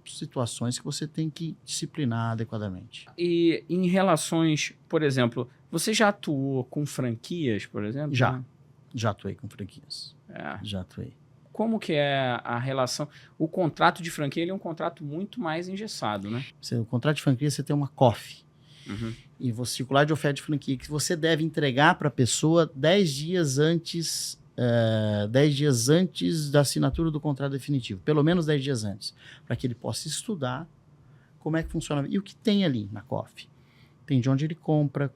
Speaker 2: situações que você tem que disciplinar adequadamente.
Speaker 1: E em relações, por exemplo, você já atuou com franquias, por exemplo?
Speaker 2: Já atuei com franquias. Já atuei.
Speaker 1: Como que é a relação? O contrato de franquia ele é um contrato muito mais engessado, né?
Speaker 2: O contrato de franquia, você tem uma COF. E o circular de oferta de franquia que você deve entregar para a pessoa 10 dias antes da assinatura do contrato definitivo. Pelo menos 10 dias antes. Para que ele possa estudar como é que funciona. E o que tem ali na COF? Tem de onde ele compra,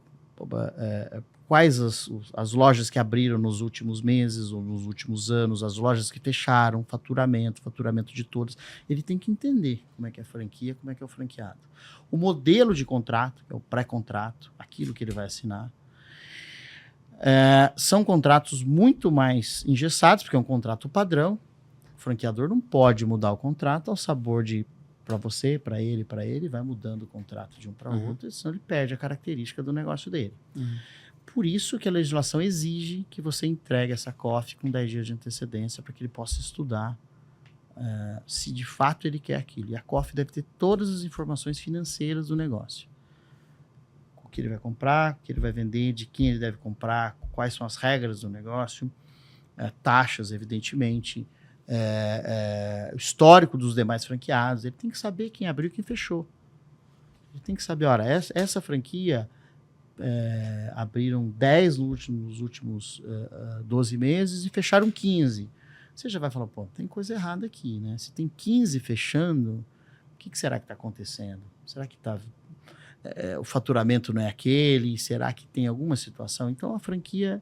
Speaker 2: quais as lojas que abriram nos últimos meses ou nos últimos anos, as lojas que fecharam, faturamento de todas. Ele tem que entender como é que é a franquia, como é que é o franqueado. O modelo de contrato, que é o pré-contrato, aquilo que ele vai assinar, são contratos muito mais engessados, porque é um contrato padrão. O franqueador não pode mudar o contrato ao sabor de para você, para ele, vai mudando o contrato de um para outro, senão ele perde a característica do negócio dele. Por isso que a legislação exige que você entregue essa COF com 10 dias de antecedência para que ele possa estudar se de fato ele quer aquilo. E a COF deve ter todas as informações financeiras do negócio. O que ele vai comprar, o que ele vai vender, de quem ele deve comprar, quais são as regras do negócio, taxas, evidentemente, o histórico dos demais franqueados. Ele tem que saber quem abriu e quem fechou. Ele tem que saber, olha, essa franquia abriram 10 nos últimos 12 meses e fecharam 15. Você já vai falar, pô, tem coisa errada aqui, né? Se tem 15 fechando, o que será que está acontecendo? Será que o faturamento não é aquele? Será que tem alguma situação? Então, a franquia,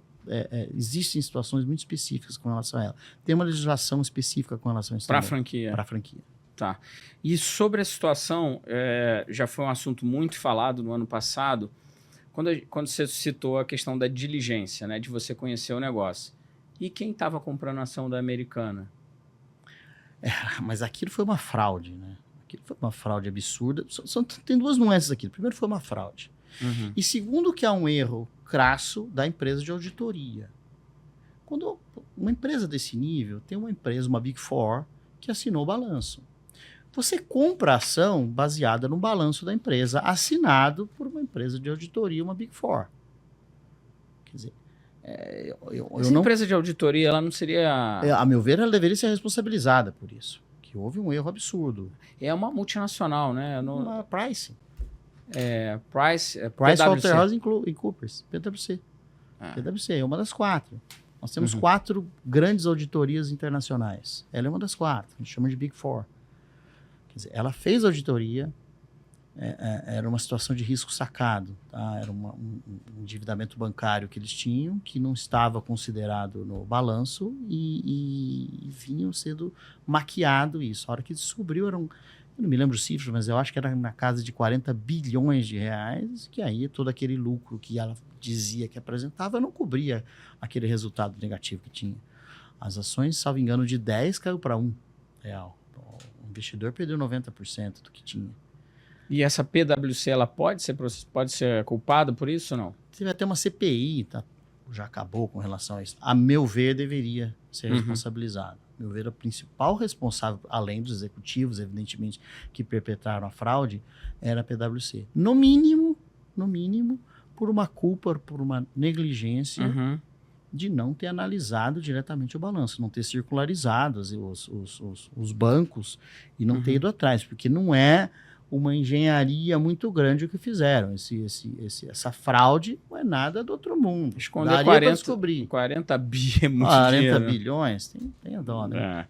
Speaker 2: existem situações muito específicas com relação a ela. Tem uma legislação específica com relação a isso.
Speaker 1: Para a franquia.
Speaker 2: Para a franquia.
Speaker 1: Tá. E sobre a situação, já foi um assunto muito falado no ano passado, quando você citou a questão da diligência, né? De você conhecer o negócio. E quem estava comprando a ação da Americana?
Speaker 2: Mas aquilo foi uma fraude, né? Aquilo foi uma fraude absurda. Tem duas nuances aqui. Primeiro, foi uma fraude. E segundo, que há um erro crasso da empresa de auditoria. Quando uma empresa desse nível tem uma Big Four, que assinou o balanço. Você compra a ação baseada no balanço da empresa, assinado por uma empresa de auditoria, uma Big Four. Quer dizer,
Speaker 1: essa empresa de auditoria, ela não seria...
Speaker 2: A meu ver, ela deveria ser responsabilizada por isso. Que houve um erro absurdo.
Speaker 1: É uma multinacional, né?
Speaker 2: Uma Price.
Speaker 1: PwC.
Speaker 2: PwC. PwC é uma das 4. Nós temos 4 grandes auditorias internacionais. Ela é uma das 4. A gente chama de Big Four. Quer dizer, ela fez auditoria, era uma situação de risco sacado, tá? Era um endividamento bancário que eles tinham, que não estava considerado no balanço e vinham sendo maquiado isso. A hora que descobriu, eu não me lembro cifras, mas eu acho que era na casa de 40 bilhões de reais, que aí todo aquele lucro que ela dizia que apresentava não cobria aquele resultado negativo que tinha. As ações, salvo engano, de 10 caiu para 1 real. O investidor perdeu 90% do que tinha.
Speaker 1: E essa PwC, ela pode ser culpada por isso ou não?
Speaker 2: Você vai ter uma CPI, tá? Já acabou com relação a isso. A meu ver, deveria ser responsabilizado. A meu ver, o principal responsável, além dos executivos, evidentemente, que perpetraram a fraude, era a PwC. No mínimo, por uma culpa, por uma negligência de não ter analisado diretamente o balanço, não ter circularizado os bancos e não ter ido atrás, porque não é uma engenharia muito grande o que fizeram. Essa fraude não é nada do outro mundo.
Speaker 1: Esconder 40 bi é muito
Speaker 2: 40
Speaker 1: dinheiro, né?
Speaker 2: bilhões, tem a dó, né?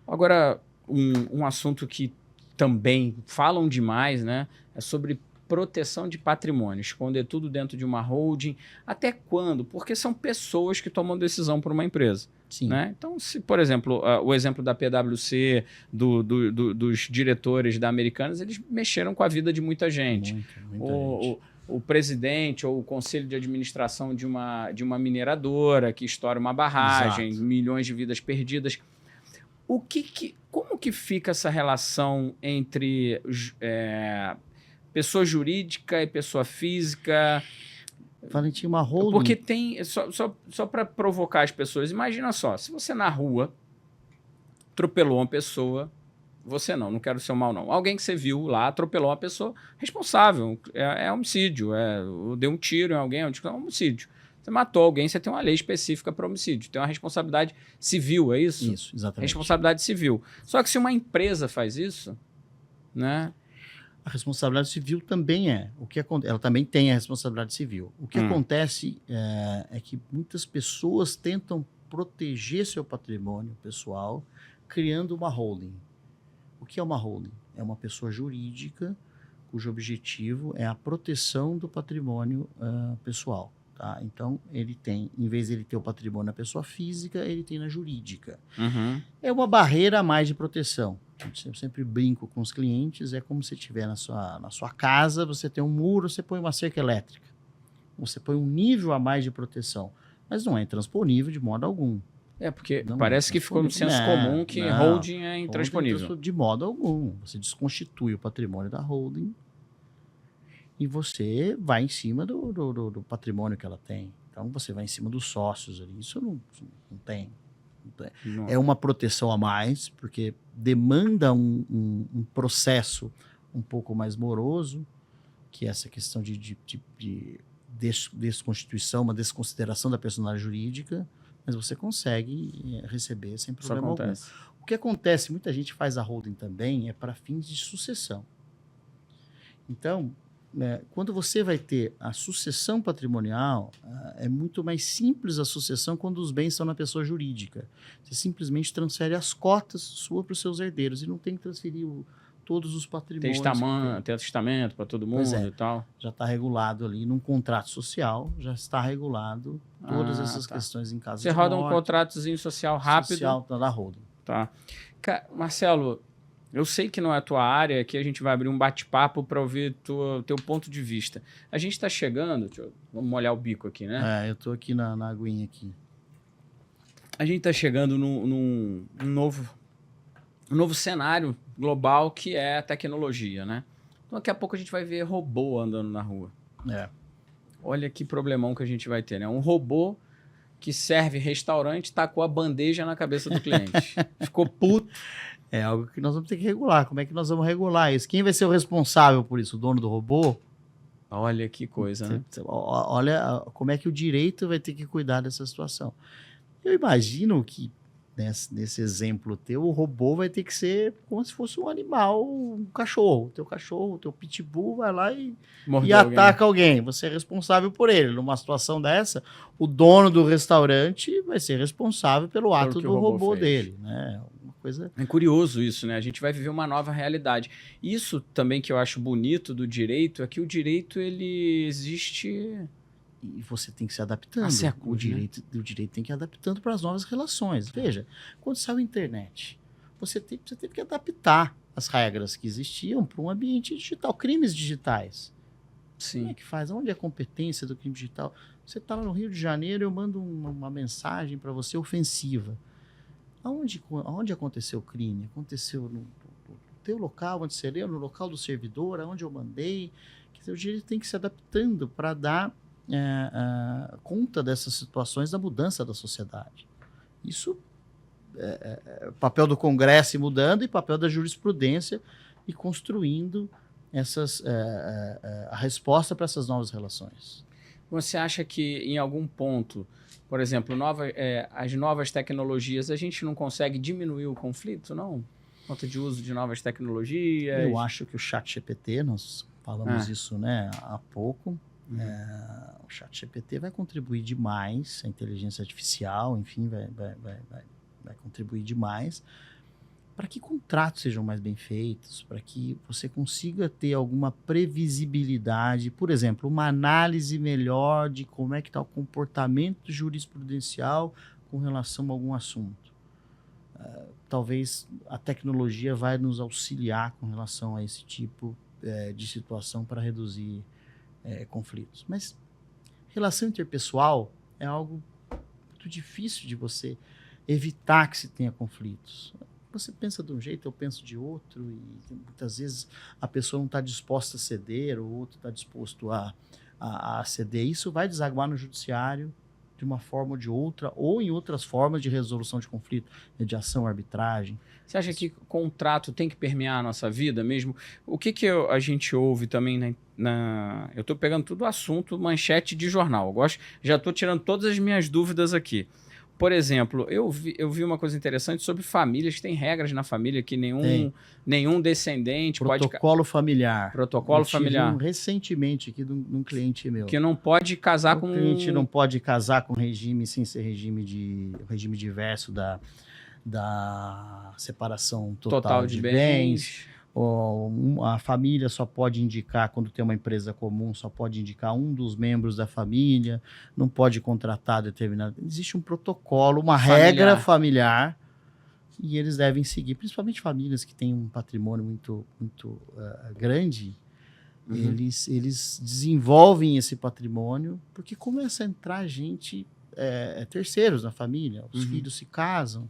Speaker 1: Agora, um assunto que também falam demais, né? É sobre proteção de patrimônio, esconder tudo dentro de uma holding. Até quando? Porque são pessoas que tomam decisão por uma empresa.
Speaker 2: Sim.
Speaker 1: Né? Então, se, por exemplo, o exemplo da PwC, dos diretores da Americanas, eles mexeram com a vida de muita gente.
Speaker 2: Muita gente.
Speaker 1: O presidente ou o conselho de administração de uma mineradora que estoura uma barragem, milhões de vidas perdidas. Como que fica essa relação entre pessoa jurídica e pessoa física?
Speaker 2: Valentim, uma holding...
Speaker 1: Porque tem... Só para provocar as pessoas, imagina só, se você na rua atropelou uma pessoa, você não quero ser mal não, alguém que você viu lá atropelou uma pessoa, responsável, é homicídio, deu um tiro em alguém, é homicídio. Você matou alguém, você tem uma lei específica para homicídio, tem uma responsabilidade civil, é isso?
Speaker 2: Isso, exatamente.
Speaker 1: Responsabilidade civil. Só que se uma empresa faz isso, né...
Speaker 2: A responsabilidade civil também ela também tem a responsabilidade civil. O que acontece é que muitas pessoas tentam proteger seu patrimônio pessoal criando uma holding. O que é uma holding? É uma pessoa jurídica cujo objetivo é a proteção do patrimônio pessoal. Tá? Então, ele tem, em vez de ele ter o patrimônio na pessoa física, ele tem na jurídica. É uma barreira a mais de proteção. Eu sempre brinco com os clientes, é como se tiver na sua casa, você tem um muro, você põe uma cerca elétrica. Você põe um nível a mais de proteção, mas não é intransponível de modo algum.
Speaker 1: Porque
Speaker 2: Não
Speaker 1: parece que ficou no senso comum que holding é intransponível.
Speaker 2: De modo algum. Você desconstitui o patrimônio da holding e você vai em cima do patrimônio que ela tem. Então, você vai em cima dos sócios ali. Isso não tem. Não. É uma proteção a mais, porque demanda um processo um pouco mais moroso, que é essa questão de desconstituição, uma desconsideração da personalidade jurídica, mas você consegue receber sem problema algum. O que acontece, muita gente faz a holding também, é para fins de sucessão. Então, quando você vai ter a sucessão patrimonial, é muito mais simples a sucessão quando os bens estão na pessoa jurídica. Você simplesmente transfere as cotas suas para os seus herdeiros e não tem que transferir todos os patrimônios.
Speaker 1: Tem testamento para todo mundo e tal.
Speaker 2: Já está regulado ali num contrato social, já está regulado todas essas questões em caso de morte.
Speaker 1: Você roda um contratozinho social rápido.
Speaker 2: Social da holding.
Speaker 1: Tá. Marcelo, eu sei que não é a tua área, aqui a gente vai abrir um bate-papo para ouvir teu ponto de vista. A gente está chegando, vamos molhar o bico aqui, né?
Speaker 2: Eu estou aqui na aguinha aqui.
Speaker 1: A gente está chegando num novo cenário global que é a tecnologia, né? Então daqui a pouco a gente vai ver robô andando na rua. Olha que problemão que a gente vai ter, né? Um robô que serve restaurante tacou a bandeja na cabeça do cliente. Ficou puto.
Speaker 2: É algo que nós vamos ter que regular. Como é que nós vamos regular isso? Quem vai ser o responsável por isso? O dono do robô?
Speaker 1: Olha que coisa, né?
Speaker 2: Olha como é que o direito vai ter que cuidar dessa situação. Eu imagino que nesse exemplo teu, o robô vai ter que ser como se fosse um animal, um cachorro. O teu pitbull vai lá e ataca alguém. Você é responsável por ele. Numa situação dessa, o dono do restaurante vai ser responsável pelo ato do robô dele, né?
Speaker 1: É curioso isso, né? A gente vai viver uma nova realidade. Isso também que eu acho bonito do direito é que o direito, ele existe...
Speaker 2: E você tem que se adaptando.
Speaker 1: O
Speaker 2: direito tem que ir adaptando para as novas relações. Veja, quando saiu a internet, você teve que adaptar as regras que existiam para um ambiente digital. Crimes digitais.
Speaker 1: Sim.
Speaker 2: Como é que faz? Onde é a competência do crime digital? Você está lá no Rio de Janeiro, eu mando uma mensagem para você ofensiva. Aonde aconteceu o crime? Aconteceu no teu local, onde você leu, no local do servidor, aonde eu mandei. Quer dizer, o direito tem que ir se adaptando para dar conta dessas situações da mudança da sociedade. Isso é papel do Congresso mudando e papel da jurisprudência e construindo a resposta para essas novas relações.
Speaker 1: Você acha que em algum ponto, por exemplo, as novas tecnologias, a gente não consegue diminuir o conflito, não? Conta de uso de novas tecnologias?
Speaker 2: Eu acho que o ChatGPT, nós falamos isso, né, há pouco, o ChatGPT vai contribuir demais, a inteligência artificial, enfim, vai contribuir demais para que contratos sejam mais bem feitos, para que você consiga ter alguma previsibilidade, por exemplo, uma análise melhor de como é que está o comportamento jurisprudencial com relação a algum assunto. Talvez a tecnologia vai nos auxiliar com relação a esse tipo de situação para reduzir conflitos. Mas relação interpessoal é algo muito difícil de você evitar que se tenha conflitos. Você pensa de um jeito, eu penso de outro, e muitas vezes a pessoa não está disposta a ceder, ou o outro está disposto a ceder. Isso vai desaguar no judiciário de uma forma ou de outra, ou em outras formas de resolução de conflito, mediação, arbitragem.
Speaker 1: Você acha que contrato tem que permear a nossa vida mesmo? O que a gente ouve também eu estou pegando tudo assunto, manchete de jornal. Já estou tirando todas as minhas dúvidas aqui. Por exemplo, eu vi uma coisa interessante sobre famílias, que tem regras na família que nenhum descendente
Speaker 2: Protocolo familiar.
Speaker 1: Protocolo familiar.
Speaker 2: Recentemente aqui de um cliente meu.
Speaker 1: Que não pode casar com...
Speaker 2: O cliente não pode casar com regime sem ser regime diverso da separação total de bens. A família só pode indicar, quando tem uma empresa comum, só pode indicar um dos membros da família, não pode contratar determinado... Existe um protocolo, uma regra familiar, e eles devem seguir, principalmente famílias que têm um patrimônio muito grande, eles desenvolvem esse patrimônio, porque começa a entrar gente terceiros na família. Os filhos se casam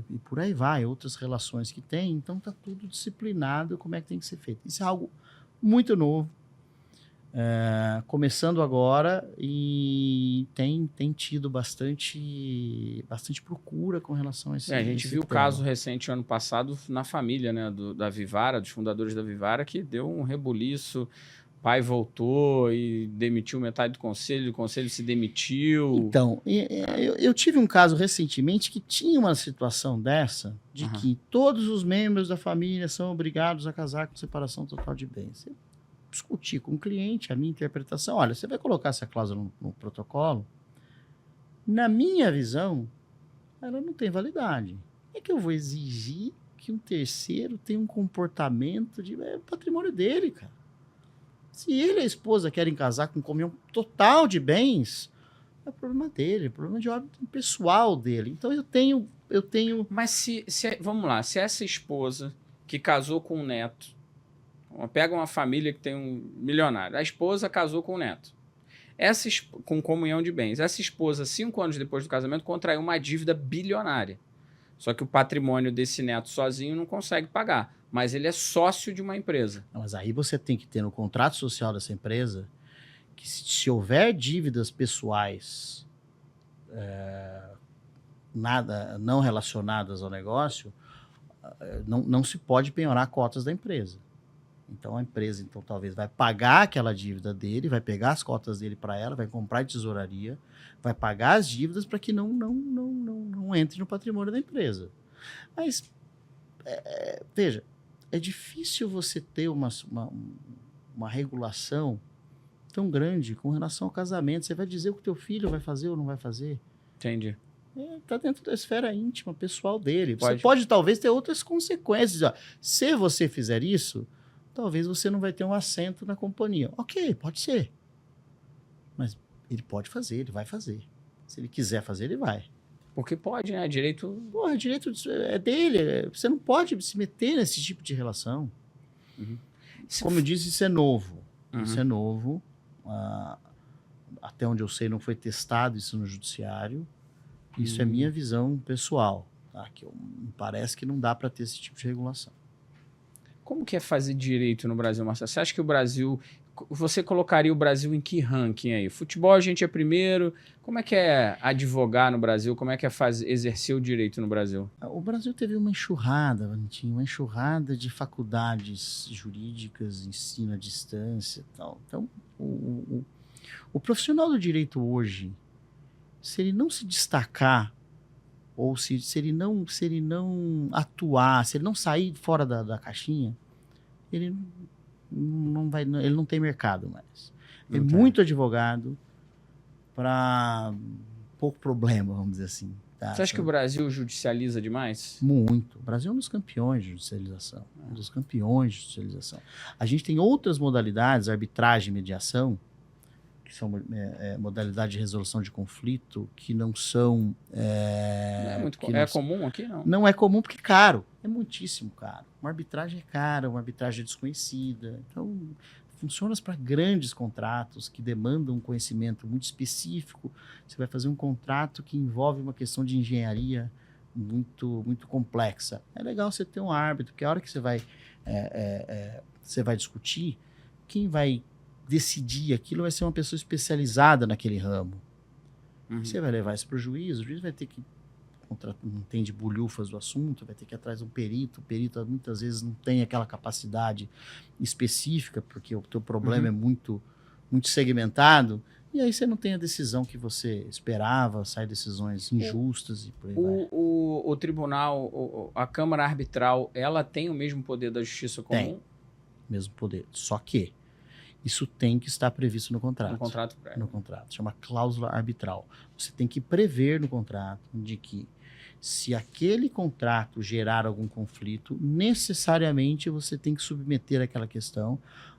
Speaker 2: e por aí vai, outras relações que tem. Então, está tudo disciplinado como é que tem que ser feito. Isso é algo muito novo, começando agora, e tem tido bastante procura com relação a esse
Speaker 1: A gente viu o caso recente ano passado na família, né, da Vivara, dos fundadores da Vivara, que deu um rebuliço. O pai voltou e demitiu metade do conselho se demitiu.
Speaker 2: Então, eu tive um caso recentemente que tinha uma situação dessa, de que todos os membros da família são obrigados a casar com separação total de bens. Eu discuti com o cliente a minha interpretação. Olha, você vai colocar essa cláusula no protocolo? Na minha visão, ela não tem validade. É que eu vou exigir que um terceiro tenha um comportamento de patrimônio dele, cara. Se ele e a esposa querem casar com comunhão total de bens, é problema dele, é problema de ordem pessoal dele. Então eu tenho...
Speaker 1: Mas vamos lá, se essa esposa que casou com um neto, pega uma família que tem um milionário, a esposa casou com o neto, com comunhão de bens, essa esposa, 5 anos depois do casamento, contraiu uma dívida bilionária. Só que o patrimônio desse neto sozinho não consegue pagar, mas ele é sócio de uma empresa.
Speaker 2: Mas aí você tem que ter no contrato social dessa empresa que se houver dívidas pessoais não relacionadas ao negócio, não se pode penhorar cotas da empresa. Então a empresa talvez vai pagar aquela dívida dele, vai pegar as cotas dele para ela, vai comprar de tesouraria, vai pagar as dívidas para que não entre no patrimônio da empresa. Mas, veja, é difícil você ter uma regulação tão grande com relação ao casamento. Você vai dizer o que o teu filho vai fazer ou não vai fazer?
Speaker 1: Entendi.
Speaker 2: Está dentro da esfera íntima, pessoal dele. Você pode talvez ter outras consequências. Ó, se você fizer isso, talvez você não vai ter um assento na companhia. Ok, pode ser. Mas ele pode fazer, ele vai fazer. Se ele quiser fazer, ele vai.
Speaker 1: Porque pode, né? Direito...
Speaker 2: Porra, direito é dele. Você não pode se meter nesse tipo de relação. Como eu disse, isso é novo. Isso é novo. Até onde eu sei, não foi testado isso no judiciário. Isso é minha visão pessoal. Tá? Que me parece que não dá para ter esse tipo de regulação.
Speaker 1: Como que é fazer direito no Brasil, Marcelo? Você acha que o Brasil... Você colocaria o Brasil em que ranking aí? Futebol a gente é primeiro. Como é que é advogar no Brasil? Como é que é exercer o direito no Brasil?
Speaker 2: O Brasil teve uma enxurrada, Valentim, uma enxurrada de faculdades jurídicas, ensino à distância e tal. Então, o profissional do direito hoje, se ele não se destacar, ou se ele não atuar, se ele não sair fora da caixinha, ele não tem mercado mais. Tem muito advogado para pouco problema, vamos dizer assim. Tá?
Speaker 1: Você acha que o Brasil judicializa demais?
Speaker 2: Muito. O Brasil é um dos campeões de judicialização. Um dos campeões de judicialização. A gente tem outras modalidades, arbitragem e mediação, que são modalidade de resolução de conflito, que não são...
Speaker 1: É comum aqui, não?
Speaker 2: Não é comum porque é caro. É muitíssimo caro. Uma arbitragem é cara, uma arbitragem é desconhecida. Então, funciona para grandes contratos que demandam um conhecimento muito específico. Você vai fazer um contrato que envolve uma questão de engenharia muito, muito complexa. É legal você ter um árbitro, porque a hora que você vai discutir, quem vai decidir aquilo vai ser uma pessoa especializada naquele ramo. Você vai levar isso para o juiz vai ter que não entende bulhufas do assunto, vai ter que ir atrás de um perito. O perito muitas vezes não tem aquela capacidade específica, porque o teu problema é muito, muito segmentado, e aí você não tem a decisão que você esperava, sai decisões injustas e por aí vai.
Speaker 1: O tribunal, a Câmara Arbitral, ela tem o mesmo poder da Justiça Comum?
Speaker 2: Tem, mesmo poder, só que isso tem que estar previsto no contrato.
Speaker 1: No contrato prévio.
Speaker 2: No contrato. Chama cláusula arbitral. Você tem que prever no contrato de que se aquele contrato gerar algum conflito, necessariamente você tem que submeter aquela questão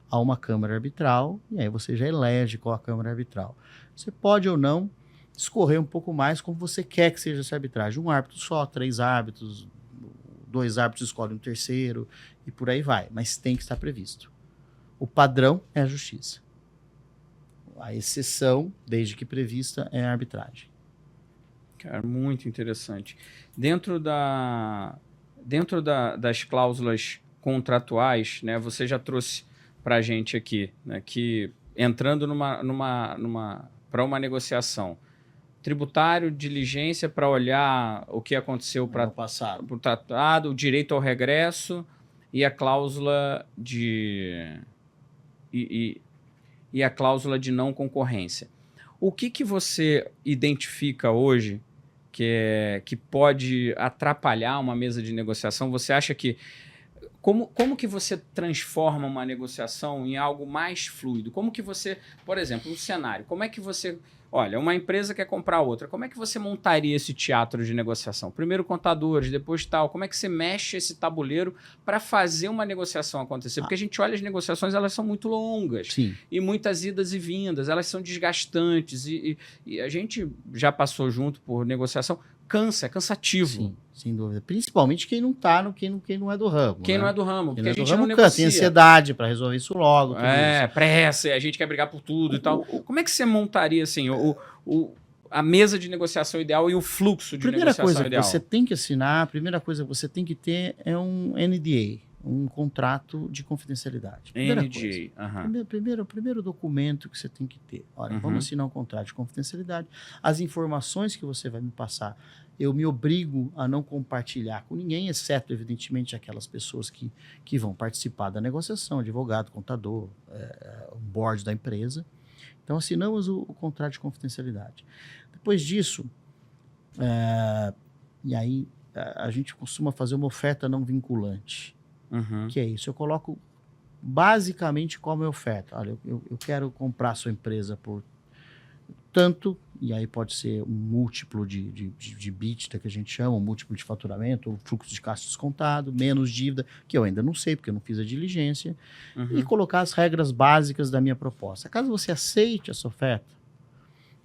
Speaker 2: a uma Câmara Arbitral, e aí você já elege qual a Câmara Arbitral. Você pode ou não escorrer um pouco mais como você quer que seja essa arbitragem. Um árbitro só, 3 árbitros, 2 árbitros escolhem um terceiro, e por aí vai. Mas tem que estar previsto. O padrão é a justiça. A exceção, desde que prevista, é a arbitragem.
Speaker 1: Cara, muito interessante. Dentro das cláusulas contratuais, né, você já trouxe para a gente aqui, né, que entrando para uma negociação, tributário, diligência para olhar o que aconteceu para o tratado, o direito ao regresso e a cláusula e a cláusula de não concorrência. O que você identifica hoje que pode atrapalhar uma mesa de negociação? Você acha que... Como que você transforma uma negociação em algo mais fluido? Como que você... Por exemplo, um cenário. Como é que você... Olha, uma empresa quer comprar outra. Como é que você montaria esse teatro de negociação? Primeiro contadores, depois tal. Como é que você mexe esse tabuleiro para fazer uma negociação acontecer? Porque a gente olha as negociações, elas são muito longas.
Speaker 2: Sim.
Speaker 1: E muitas idas e vindas. Elas são desgastantes. E a gente já passou junto por negociação. É cansativo.
Speaker 2: Sim, sem dúvida. Principalmente quem não tá quem não é do ramo.
Speaker 1: Quem
Speaker 2: né?
Speaker 1: não é do ramo, porque
Speaker 2: a
Speaker 1: gente não negocia.
Speaker 2: Tem ansiedade para resolver isso logo.
Speaker 1: Pressa, a gente quer brigar por tudo e tal. Como é que você montaria assim, a mesa de negociação ideal e o fluxo de negociação ideal?
Speaker 2: Primeira coisa que você tem que assinar, a primeira coisa que você tem que ter é um NDA, um contrato de confidencialidade.
Speaker 1: NDA.
Speaker 2: Primeiro documento que você tem que ter. Olha, vamos assinar um contrato de confidencialidade. As informações que você vai me passar, eu me obrigo a não compartilhar com ninguém, exceto, evidentemente, aquelas pessoas que vão participar da negociação, advogado, contador, o board da empresa. Então, assinamos o contrato de confidencialidade. Depois disso, e aí a gente costuma fazer uma oferta não vinculante. Que é isso? Eu coloco basicamente qual é a minha oferta. Olha, eu quero comprar a sua empresa por tanto, e aí pode ser um múltiplo de EBITDA, que a gente chama, um múltiplo de faturamento, ou fluxo de caixa descontado, menos dívida, que eu ainda não sei, porque eu não fiz a diligência, e colocar as regras básicas da minha proposta. Caso você aceite essa oferta,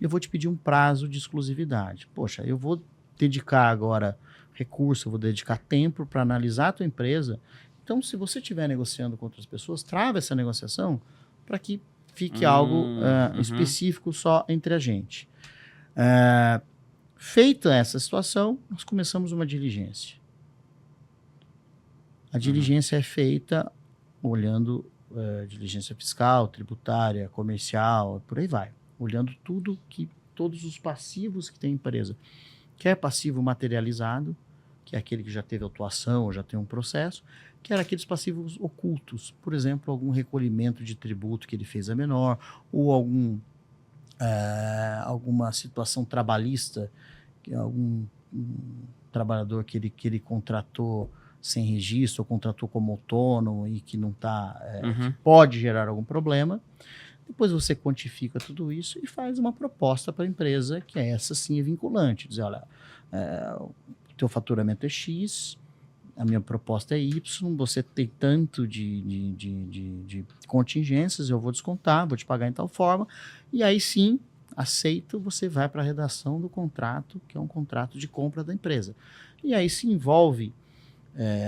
Speaker 2: eu vou te pedir um prazo de exclusividade. Poxa, eu vou dedicar agora recurso, eu vou dedicar tempo para analisar a tua empresa. Então, se você estiver negociando com outras pessoas, trava essa negociação para que fique algo específico só entre a gente. Feita essa situação, nós começamos uma diligência. A diligência é feita olhando diligência fiscal, tributária, comercial, por aí vai. Olhando todos os passivos que tem a empresa. Quer passivo materializado, que é aquele que já teve autuação ou já tem um processo, que era aqueles passivos ocultos. Por exemplo, algum recolhimento de tributo que ele fez a menor, ou alguma situação trabalhista, que algum trabalhador que ele contratou sem registro, ou contratou como autônomo e que não está, que pode gerar algum problema. Depois você quantifica tudo isso e faz uma proposta para a empresa, que essa sim é vinculante. Dizer, olha, o teu faturamento é X, a minha proposta é Y, você tem tanto de contingências, eu vou descontar, vou te pagar em tal forma, e aí sim, aceito, você vai para a redação do contrato, que é um contrato de compra da empresa. E aí se envolve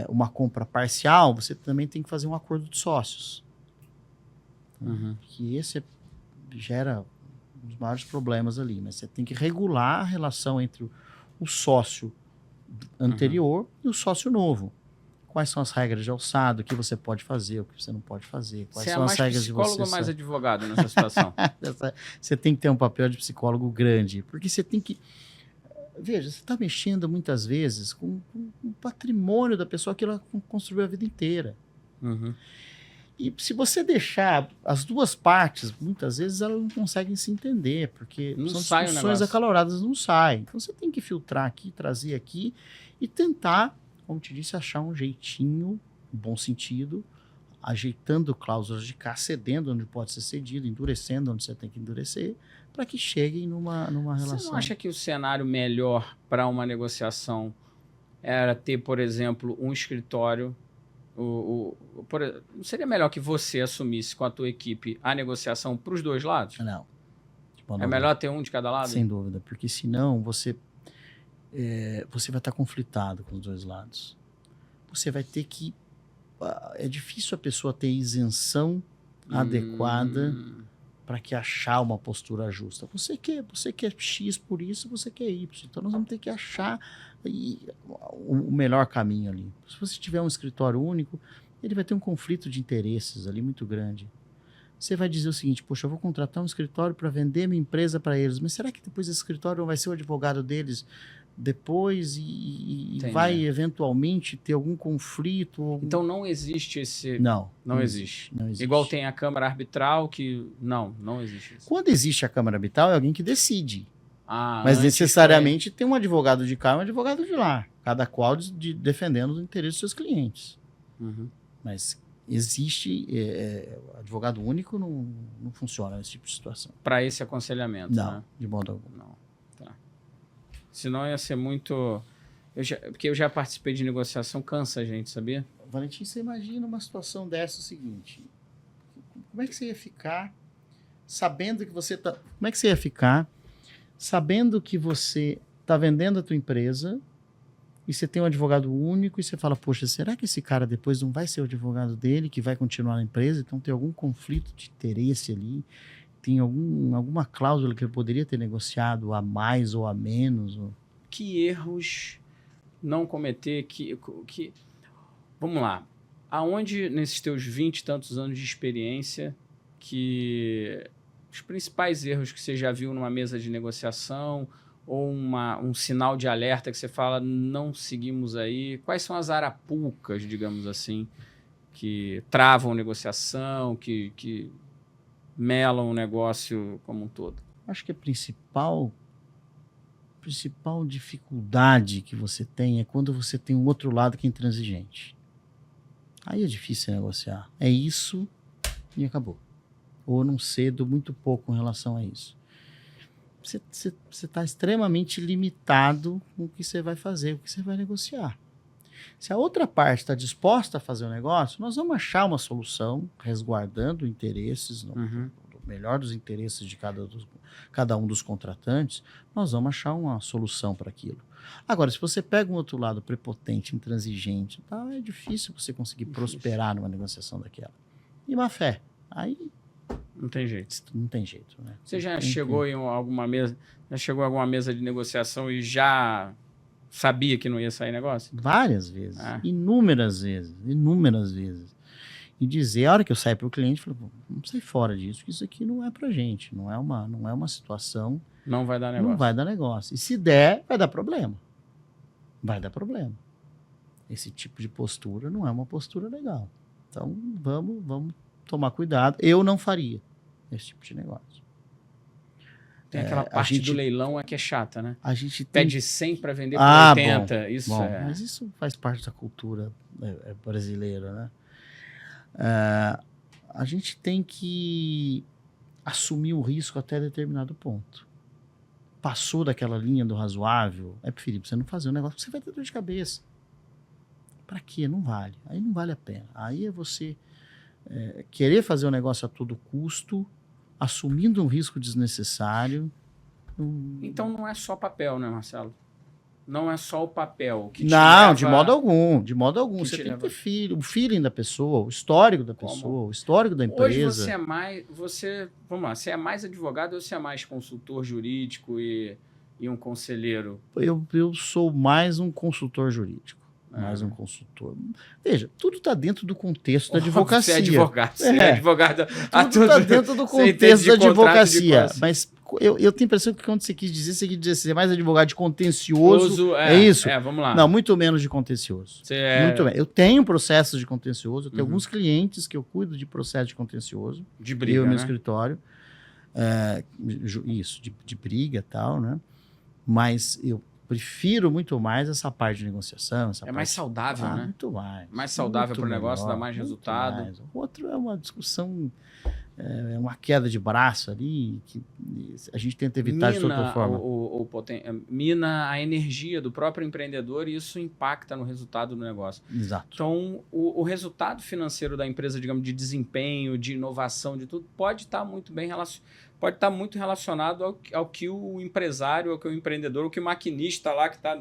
Speaker 2: uma compra parcial, você também tem que fazer um acordo de sócios. Que esse gera os maiores problemas ali, mas você tem que regular a relação entre o sócio anterior e o sócio novo. Quais são as regras de alçado, o que você pode fazer, o que você não pode fazer, quais são as regras de você...
Speaker 1: Você é mais psicólogo ou mais advogado nessa situação?
Speaker 2: Você tem que ter um papel de psicólogo grande, porque você tem que... Veja, você está mexendo muitas vezes com o patrimônio da pessoa que ela construiu a vida inteira. E se você deixar as duas partes, muitas vezes elas não conseguem se entender, porque
Speaker 1: não
Speaker 2: são
Speaker 1: sai
Speaker 2: discussões acaloradas, não saem. Então você tem que filtrar aqui, trazer aqui e tentar, como te disse, achar um jeitinho, um bom sentido, ajeitando cláusulas de cá, cedendo onde pode ser cedido, endurecendo onde você tem que endurecer, para que cheguem numa relação.
Speaker 1: Você não acha que o cenário melhor para uma negociação era ter, por exemplo, um escritório... seria melhor que você assumisse com a tua equipe a negociação para os dois lados?
Speaker 2: Não.
Speaker 1: É melhor ter um de cada lado?
Speaker 2: Sem dúvida, porque senão você vai estar conflitado com os dois lados. Você vai ter que... É difícil a pessoa ter isenção adequada para que achar uma postura justa. Você quer X por isso, você quer Y. Então nós vamos ter que achar o melhor caminho ali. Se você tiver um escritório único, ele vai ter um conflito de interesses ali muito grande. Você vai dizer o seguinte: poxa, eu vou contratar um escritório para vender minha empresa para eles, mas será que depois esse escritório não vai ser o advogado deles depois e vai eventualmente ter algum conflito?
Speaker 1: Então não existe esse...
Speaker 2: Não
Speaker 1: existe.
Speaker 2: Não existe.
Speaker 1: Igual tem a Câmara Arbitral que... Não existe isso.
Speaker 2: Quando existe a Câmara Arbitral, é alguém que decide.
Speaker 1: Ah,
Speaker 2: mas necessariamente tem um advogado de cá e um advogado de lá, cada qual defendendo os interesses dos seus clientes.
Speaker 1: Uhum.
Speaker 2: Mas existe... advogado único não funciona nesse tipo de situação.
Speaker 1: Para esse aconselhamento,
Speaker 2: não,
Speaker 1: né?
Speaker 2: De modo algum.
Speaker 1: Não. Tá. Senão ia ser muito... Porque eu já participei de negociação, cansa a gente, sabia?
Speaker 2: Valentim, você imagina uma situação dessa, o seguinte: como é que você ia ficar sabendo que você está... Como é que você ia ficar sabendo que você está vendendo a tua empresa e você tem um advogado único e você fala, poxa, será que esse cara depois não vai ser o advogado dele que vai continuar na empresa? Então tem algum conflito de interesse ali? Tem alguma cláusula que ele poderia ter negociado a mais ou a menos?
Speaker 1: Que erros não cometer? Vamos lá. Aonde, nesses teus 20 e tantos anos de experiência, que os principais erros que você já viu numa mesa de negociação ou um sinal de alerta que você fala, não seguimos aí? Quais são as arapucas, digamos assim, que travam negociação, que melam o negócio como um todo?
Speaker 2: Acho que a principal dificuldade que você tem é quando você tem um outro lado que é intransigente. Aí é difícil negociar. É isso e acabou. Ou não cedo muito pouco em relação a isso. Você está extremamente limitado com o que você vai fazer, o que você vai negociar. Se a outra parte está disposta a fazer o negócio, nós vamos achar uma solução, resguardando interesses, no melhor dos interesses de cada um dos contratantes, nós vamos achar uma solução para aquilo. Agora, se você pega um outro lado prepotente, intransigente, tá, é difícil você conseguir prosperar numa negociação daquela. E má fé. Aí
Speaker 1: não tem jeito.
Speaker 2: Não tem jeito, né?
Speaker 1: Você já chegou em alguma mesa, de negociação e já sabia que não ia sair negócio?
Speaker 2: Várias vezes. Inúmeras vezes. E dizer, a hora que eu saio para o cliente, eu falo, vamos sair fora disso, que isso aqui não é pra gente, não é uma situação...
Speaker 1: Não vai dar negócio.
Speaker 2: Não vai dar negócio. E se der, vai dar problema. Esse tipo de postura não é uma postura legal. Então, vamos tomar cuidado. Eu não faria esse tipo de negócio.
Speaker 1: Tem aquela parte do leilão que é chata, né?
Speaker 2: A gente
Speaker 1: pede 100 para vender por 80.
Speaker 2: Mas isso faz parte da cultura brasileira, né? A gente tem que assumir o risco até determinado ponto. Passou daquela linha do razoável, é preferível você não fazer um negócio que você vai ter dor de cabeça. Para quê? Não vale. Aí não vale a pena. Aí é você querer fazer o negócio a todo custo, assumindo um risco desnecessário.
Speaker 1: Então não é só papel, né, Marcelo? Não é só o papel que te
Speaker 2: Não,
Speaker 1: leva...
Speaker 2: de modo algum. Você tem que ter o feeling da pessoa, o histórico da pessoa, o histórico da empresa.
Speaker 1: Hoje vamos lá, você é mais advogado ou você é mais consultor jurídico e um conselheiro?
Speaker 2: Eu sou mais um consultor jurídico. Mais um consultor. Veja, tudo está dentro do contexto da advocacia.
Speaker 1: Você é advogado, você é advogado.
Speaker 2: Tudo está dentro do contexto da advocacia. Mas eu tenho a impressão que quando você quis dizer ser mais advogado de contencioso. É isso?
Speaker 1: Vamos lá.
Speaker 2: Não, muito menos de contencioso. Muito menos. Eu tenho processos de contencioso, eu tenho alguns clientes que eu cuido de processo de contencioso.
Speaker 1: De briga,
Speaker 2: eu no meu escritório. Isso, de briga e tal, né? Mas eu prefiro muito mais essa parte de negociação.
Speaker 1: Mais saudável, né?
Speaker 2: Muito mais.
Speaker 1: Mais saudável para o negócio, dá mais resultado.
Speaker 2: Mais. O outro é uma discussão, é uma queda de braço ali, que a gente tenta evitar de toda forma.
Speaker 1: Mina a energia do próprio empreendedor e isso impacta no resultado do negócio.
Speaker 2: Exato.
Speaker 1: Então, o resultado financeiro da empresa, digamos, de desempenho, de inovação, de tudo, pode estar muito bem relacionado ao que o empresário, ao que o empreendedor, ao que o maquinista lá que está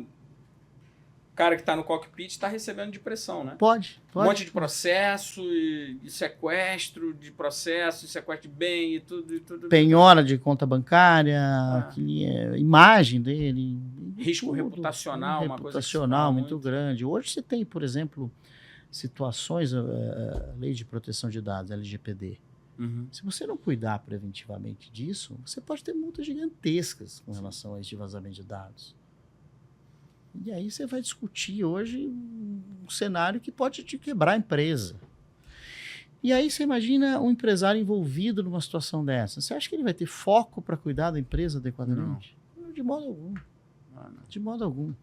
Speaker 1: cara que está no cockpit está recebendo de pressão, né?
Speaker 2: Pode.
Speaker 1: Um monte de processo e sequestro de processo, e sequestro de bem e tudo.
Speaker 2: Penhora de conta bancária, imagem dele.
Speaker 1: Risco reputacional, uma coisa que se fala
Speaker 2: muito grande. Hoje você tem, por exemplo, situações, a Lei de Proteção de Dados, LGPD. Se você não cuidar preventivamente disso, você pode ter multas gigantescas com relação a esse vazamento de dados. E aí você vai discutir hoje um cenário que pode te quebrar a empresa. E aí você imagina um empresário envolvido numa situação dessa. Você acha que ele vai ter foco para cuidar da empresa adequadamente? Não, de modo algum. De modo algum.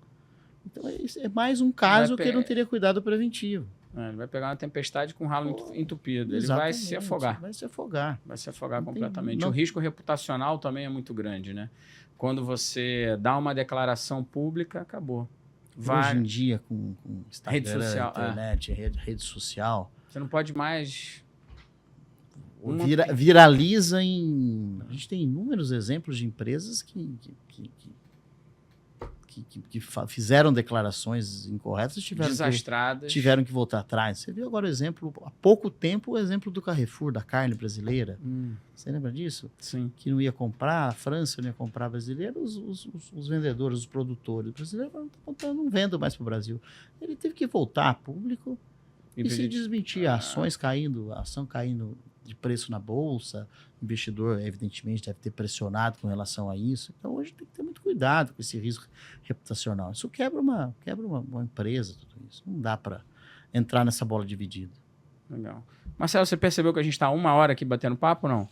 Speaker 2: Então é mais um caso que ele não teria cuidado preventivo.
Speaker 1: Ele vai pegar uma tempestade com ralo entupido. Ele vai se afogar.
Speaker 2: Vai se afogar.
Speaker 1: Vai se afogar completamente. O risco reputacional também é muito grande, né? Quando você dá uma declaração pública, acabou.
Speaker 2: Hoje em dia, com Instagram, rede social, internet, rede social...
Speaker 1: Você não pode mais...
Speaker 2: Viraliza em... A gente tem inúmeros exemplos de empresas que fizeram declarações incorretas e tiveram que voltar atrás. Você viu agora o exemplo, há pouco tempo, o exemplo do Carrefour, da carne brasileira. Você lembra disso?
Speaker 1: Sim.
Speaker 2: Que não ia comprar, a França não ia comprar brasileiro, os vendedores, os produtores brasileiros não vendem mais para o Brasil. Ele teve que voltar a público e se desmentir. Ações caindo, ação caindo de preço na bolsa, o investidor, evidentemente, deve ter pressionado com relação a isso. Então, hoje tem que ter muito cuidado com esse risco reputacional. Isso quebra uma empresa, tudo isso. Não dá para entrar nessa bola dividida.
Speaker 1: Legal. Marcelo, você percebeu que a gente está 1 hora aqui batendo papo, não?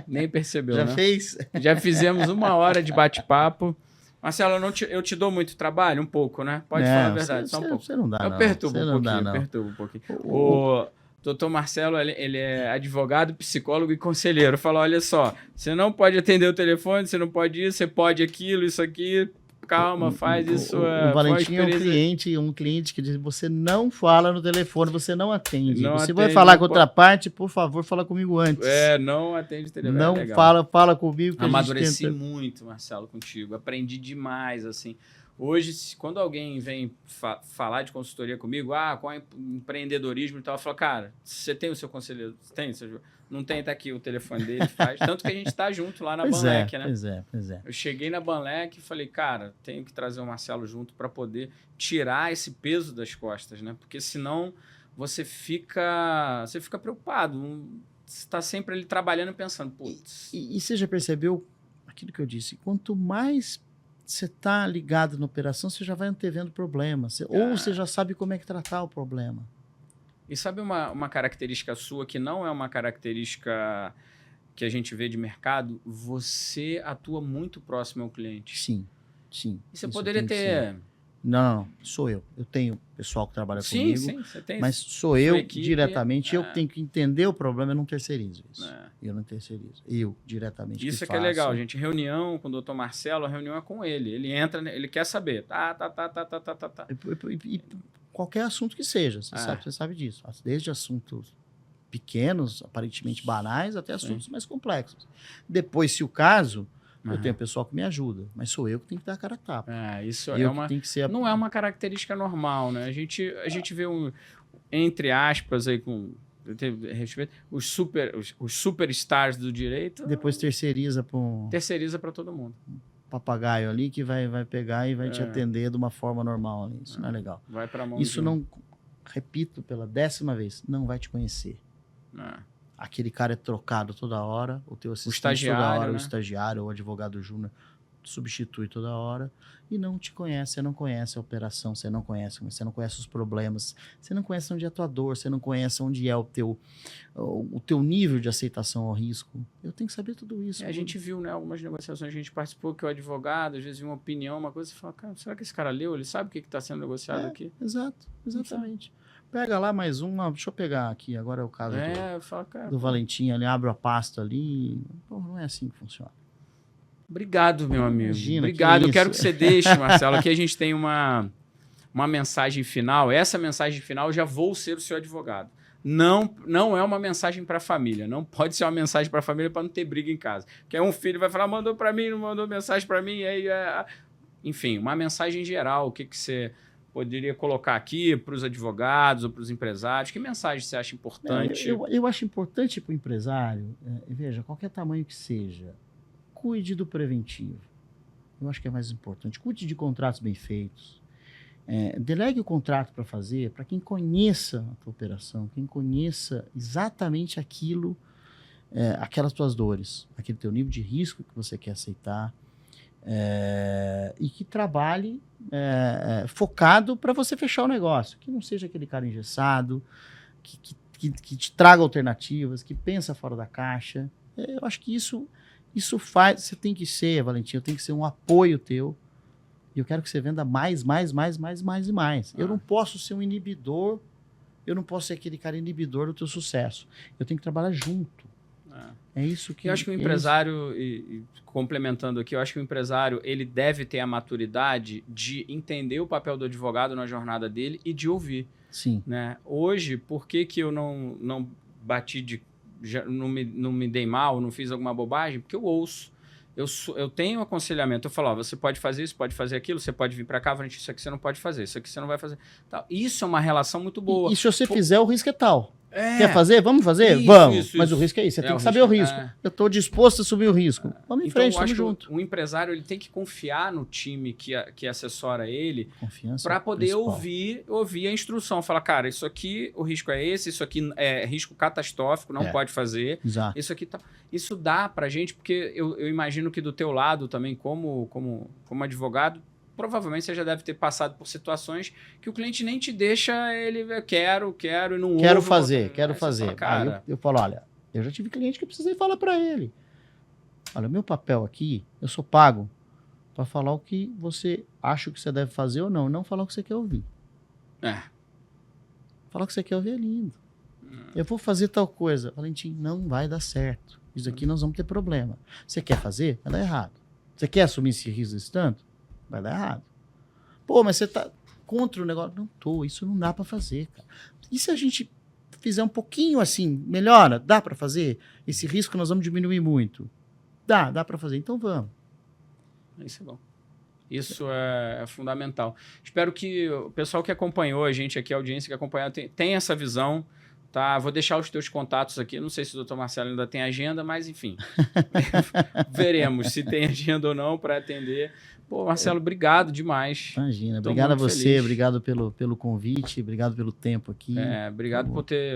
Speaker 1: Nem percebeu,
Speaker 2: Já
Speaker 1: né?
Speaker 2: fez?
Speaker 1: Já fizemos 1 hora de bate-papo. Marcelo, eu te dou muito trabalho? Um pouco, né? Pode falar a verdade, só um pouco.
Speaker 2: Você não dá,
Speaker 1: eu perturbo um pouquinho. O doutor Marcelo, ele é advogado, psicólogo e conselheiro. Fala, olha só, você não pode atender o telefone, você não pode isso, você pode aquilo, isso aqui. Calma, faz isso.
Speaker 2: O Valentim é um cliente que diz, você não fala no telefone, você não atende. Você vai falar com outra parte, por favor, fala comigo antes.
Speaker 1: Não atende o telefone.
Speaker 2: Não fala comigo. Que
Speaker 1: amadureci muito, Marcelo, contigo. Aprendi demais, assim. Hoje, quando alguém vem falar de consultoria comigo, qual é empreendedorismo e tal, eu falo, cara, você tem o seu conselheiro? Tem? Não tem, tá aqui o telefone dele, faz. Tanto que a gente tá junto lá na Banlec, né?
Speaker 2: Pois é.
Speaker 1: Eu cheguei na Banlec e falei, cara, tenho que trazer o Marcelo junto para poder tirar esse peso das costas, né? Porque senão você fica preocupado. Você está sempre ali trabalhando e pensando, putz.
Speaker 2: E você já percebeu aquilo que eu disse? Quanto mais você está ligado na operação, você já vai antevendo problemas. Ou você já sabe como é que tratar o problema.
Speaker 1: E sabe uma característica sua que não é uma característica que a gente vê de mercado? Você atua muito próximo ao cliente.
Speaker 2: Sim.
Speaker 1: E você poderia ter...
Speaker 2: Não, sou eu. Eu tenho pessoal que trabalha comigo,
Speaker 1: você tem,
Speaker 2: mas sou eu
Speaker 1: equipe,
Speaker 2: diretamente. Eu tenho que entender o problema, eu não terceirizo isso. Eu não terceirizo. Eu, diretamente.
Speaker 1: Isso que é legal, gente. Reunião com o doutor Marcelo, a reunião é com ele. Ele entra, ele quer saber. Tá.
Speaker 2: E qualquer assunto que seja, você sabe disso. Desde assuntos pequenos, aparentemente banais, até assuntos mais complexos. Depois, se o caso... Eu tenho pessoal que me ajuda, mas sou eu que tenho que dar a cara a tapa.
Speaker 1: Isso
Speaker 2: não
Speaker 1: é uma característica normal, né? A gente vê entre aspas aí com os superstars do direito.
Speaker 2: Depois terceiriza
Speaker 1: para todo mundo.
Speaker 2: Papagaio ali que vai pegar e vai te atender de uma forma normal ali. Isso não é legal.
Speaker 1: Vai para mão.
Speaker 2: Isso não, repito pela 10ª vez, não vai te conhecer. Aquele cara é trocado toda hora, o teu assistente toda hora, né? O estagiário, o advogado júnior substitui toda hora e não te conhece, você não conhece a operação, você não conhece os problemas, você não conhece onde é a tua dor, você não conhece onde é o teu nível de aceitação ao risco. Eu tenho que saber tudo isso.
Speaker 1: A gente viu, né, algumas negociações, a gente participou que o advogado, às vezes, viu uma opinião, uma coisa, e fala, cara, será que esse cara leu? Ele sabe o que está sendo negociado aqui?
Speaker 2: Exatamente. Pega lá mais uma, deixa eu pegar aqui, agora é o caso do Valentim, ali, abre a pasta ali, não é assim que funciona.
Speaker 1: Obrigado, meu amigo. Obrigado, eu quero que você deixe, Marcelo, aqui a gente tem uma mensagem final, essa mensagem final, eu já vou ser o seu advogado. Não é uma mensagem para a família, não pode ser uma mensagem para a família para não ter briga em casa. Porque aí um filho vai falar, mandou para mim, não mandou mensagem para mim, aí enfim, uma mensagem geral, o que você poderia colocar aqui para os advogados ou para os empresários? Que mensagem você acha importante?
Speaker 2: Eu acho importante para o empresário, veja, qualquer tamanho que seja, cuide do preventivo. Eu acho que é mais importante. Cuide de contratos bem feitos. Delegue o contrato para fazer, para quem conheça a tua operação, quem conheça exatamente aquilo, aquelas tuas dores, aquele teu nível de risco que você quer aceitar, e que trabalhe focado para você fechar o negócio, que não seja aquele cara engessado, que te traga alternativas, que pensa fora da caixa. Eu acho que isso faz, você tem que ser, Valentim, tem que ser um apoio teu. E eu quero que você venda mais e mais. Eu não posso ser um inibidor, eu não posso ser aquele cara inibidor do teu sucesso. Eu tenho que trabalhar junto. É isso que...
Speaker 1: Eu acho que o empresário, complementando aqui, eu acho que o empresário ele deve ter a maturidade de entender o papel do advogado na jornada dele e de ouvir.
Speaker 2: Sim.
Speaker 1: Né? Hoje, por que eu não bati não me dei mal, não fiz alguma bobagem? Porque eu ouço. Eu tenho aconselhamento, eu falo, você pode fazer isso, pode fazer aquilo, você pode vir para cá, isso aqui você não pode fazer, isso aqui você não vai fazer. Isso é uma relação muito boa.
Speaker 2: E se você fizer, o risco é tal. Quer fazer? Vamos fazer? Vamos. Mas o risco é isso, você tem que saber o risco. Eu estou disposto a subir o risco. Vamos em frente, vamos junto.
Speaker 1: O empresário ele tem que confiar no time que assessora ele para poder
Speaker 2: principal.
Speaker 1: ouvir a instrução. Falar, cara, isso aqui, o risco é esse, isso aqui é risco catastrófico, não pode fazer.
Speaker 2: Exato.
Speaker 1: Isso aqui tá... Isso dá pra gente, porque eu imagino que do teu lado também, como advogado, provavelmente você já deve ter passado por situações que o cliente nem te deixa, ele quero e não ouve.
Speaker 2: Quero fazer.
Speaker 1: Fala, cara...
Speaker 2: Aí eu falo, olha, eu já tive cliente que eu precisei falar para ele. Olha, meu papel aqui, eu sou pago para falar o que você acha que você deve fazer ou não falar o que você quer ouvir. Falar o que você quer ouvir é lindo. Eu vou fazer tal coisa. Valentim, não vai dar certo. Isso aqui nós vamos ter problema. Você quer fazer? Vai dar errado. Você quer assumir esse risco desse tanto? Vai dar errado. Pô, mas você tá contra o negócio? Não tô, isso não dá para fazer, cara. E se a gente fizer um pouquinho assim, melhora? Dá para fazer? Esse risco nós vamos diminuir muito. Dá para fazer, então vamos.
Speaker 1: Isso é bom. Isso é fundamental. Espero que o pessoal que acompanhou a gente aqui, a audiência que acompanhou, tenha essa visão. Tá, vou deixar os teus contatos aqui. Não sei se o Dr. Marcelo ainda tem agenda, mas enfim. Veremos se tem agenda ou não para atender. Pô, Marcelo, obrigado demais.
Speaker 2: Imagina, obrigado a você, feliz. Obrigado pelo convite, obrigado pelo tempo aqui.
Speaker 1: Obrigado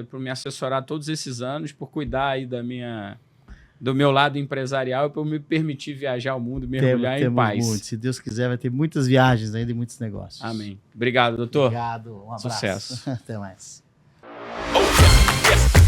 Speaker 1: por me assessorar todos esses anos, por cuidar aí do meu lado empresarial e por me permitir viajar o mundo, mergulhar em paz.
Speaker 2: Muito. Se Deus quiser, vai ter muitas viagens ainda e muitos negócios.
Speaker 1: Amém. Obrigado, doutor.
Speaker 2: Obrigado, um abraço.
Speaker 1: Sucesso.
Speaker 2: Até mais.
Speaker 1: Oh, yes, yes.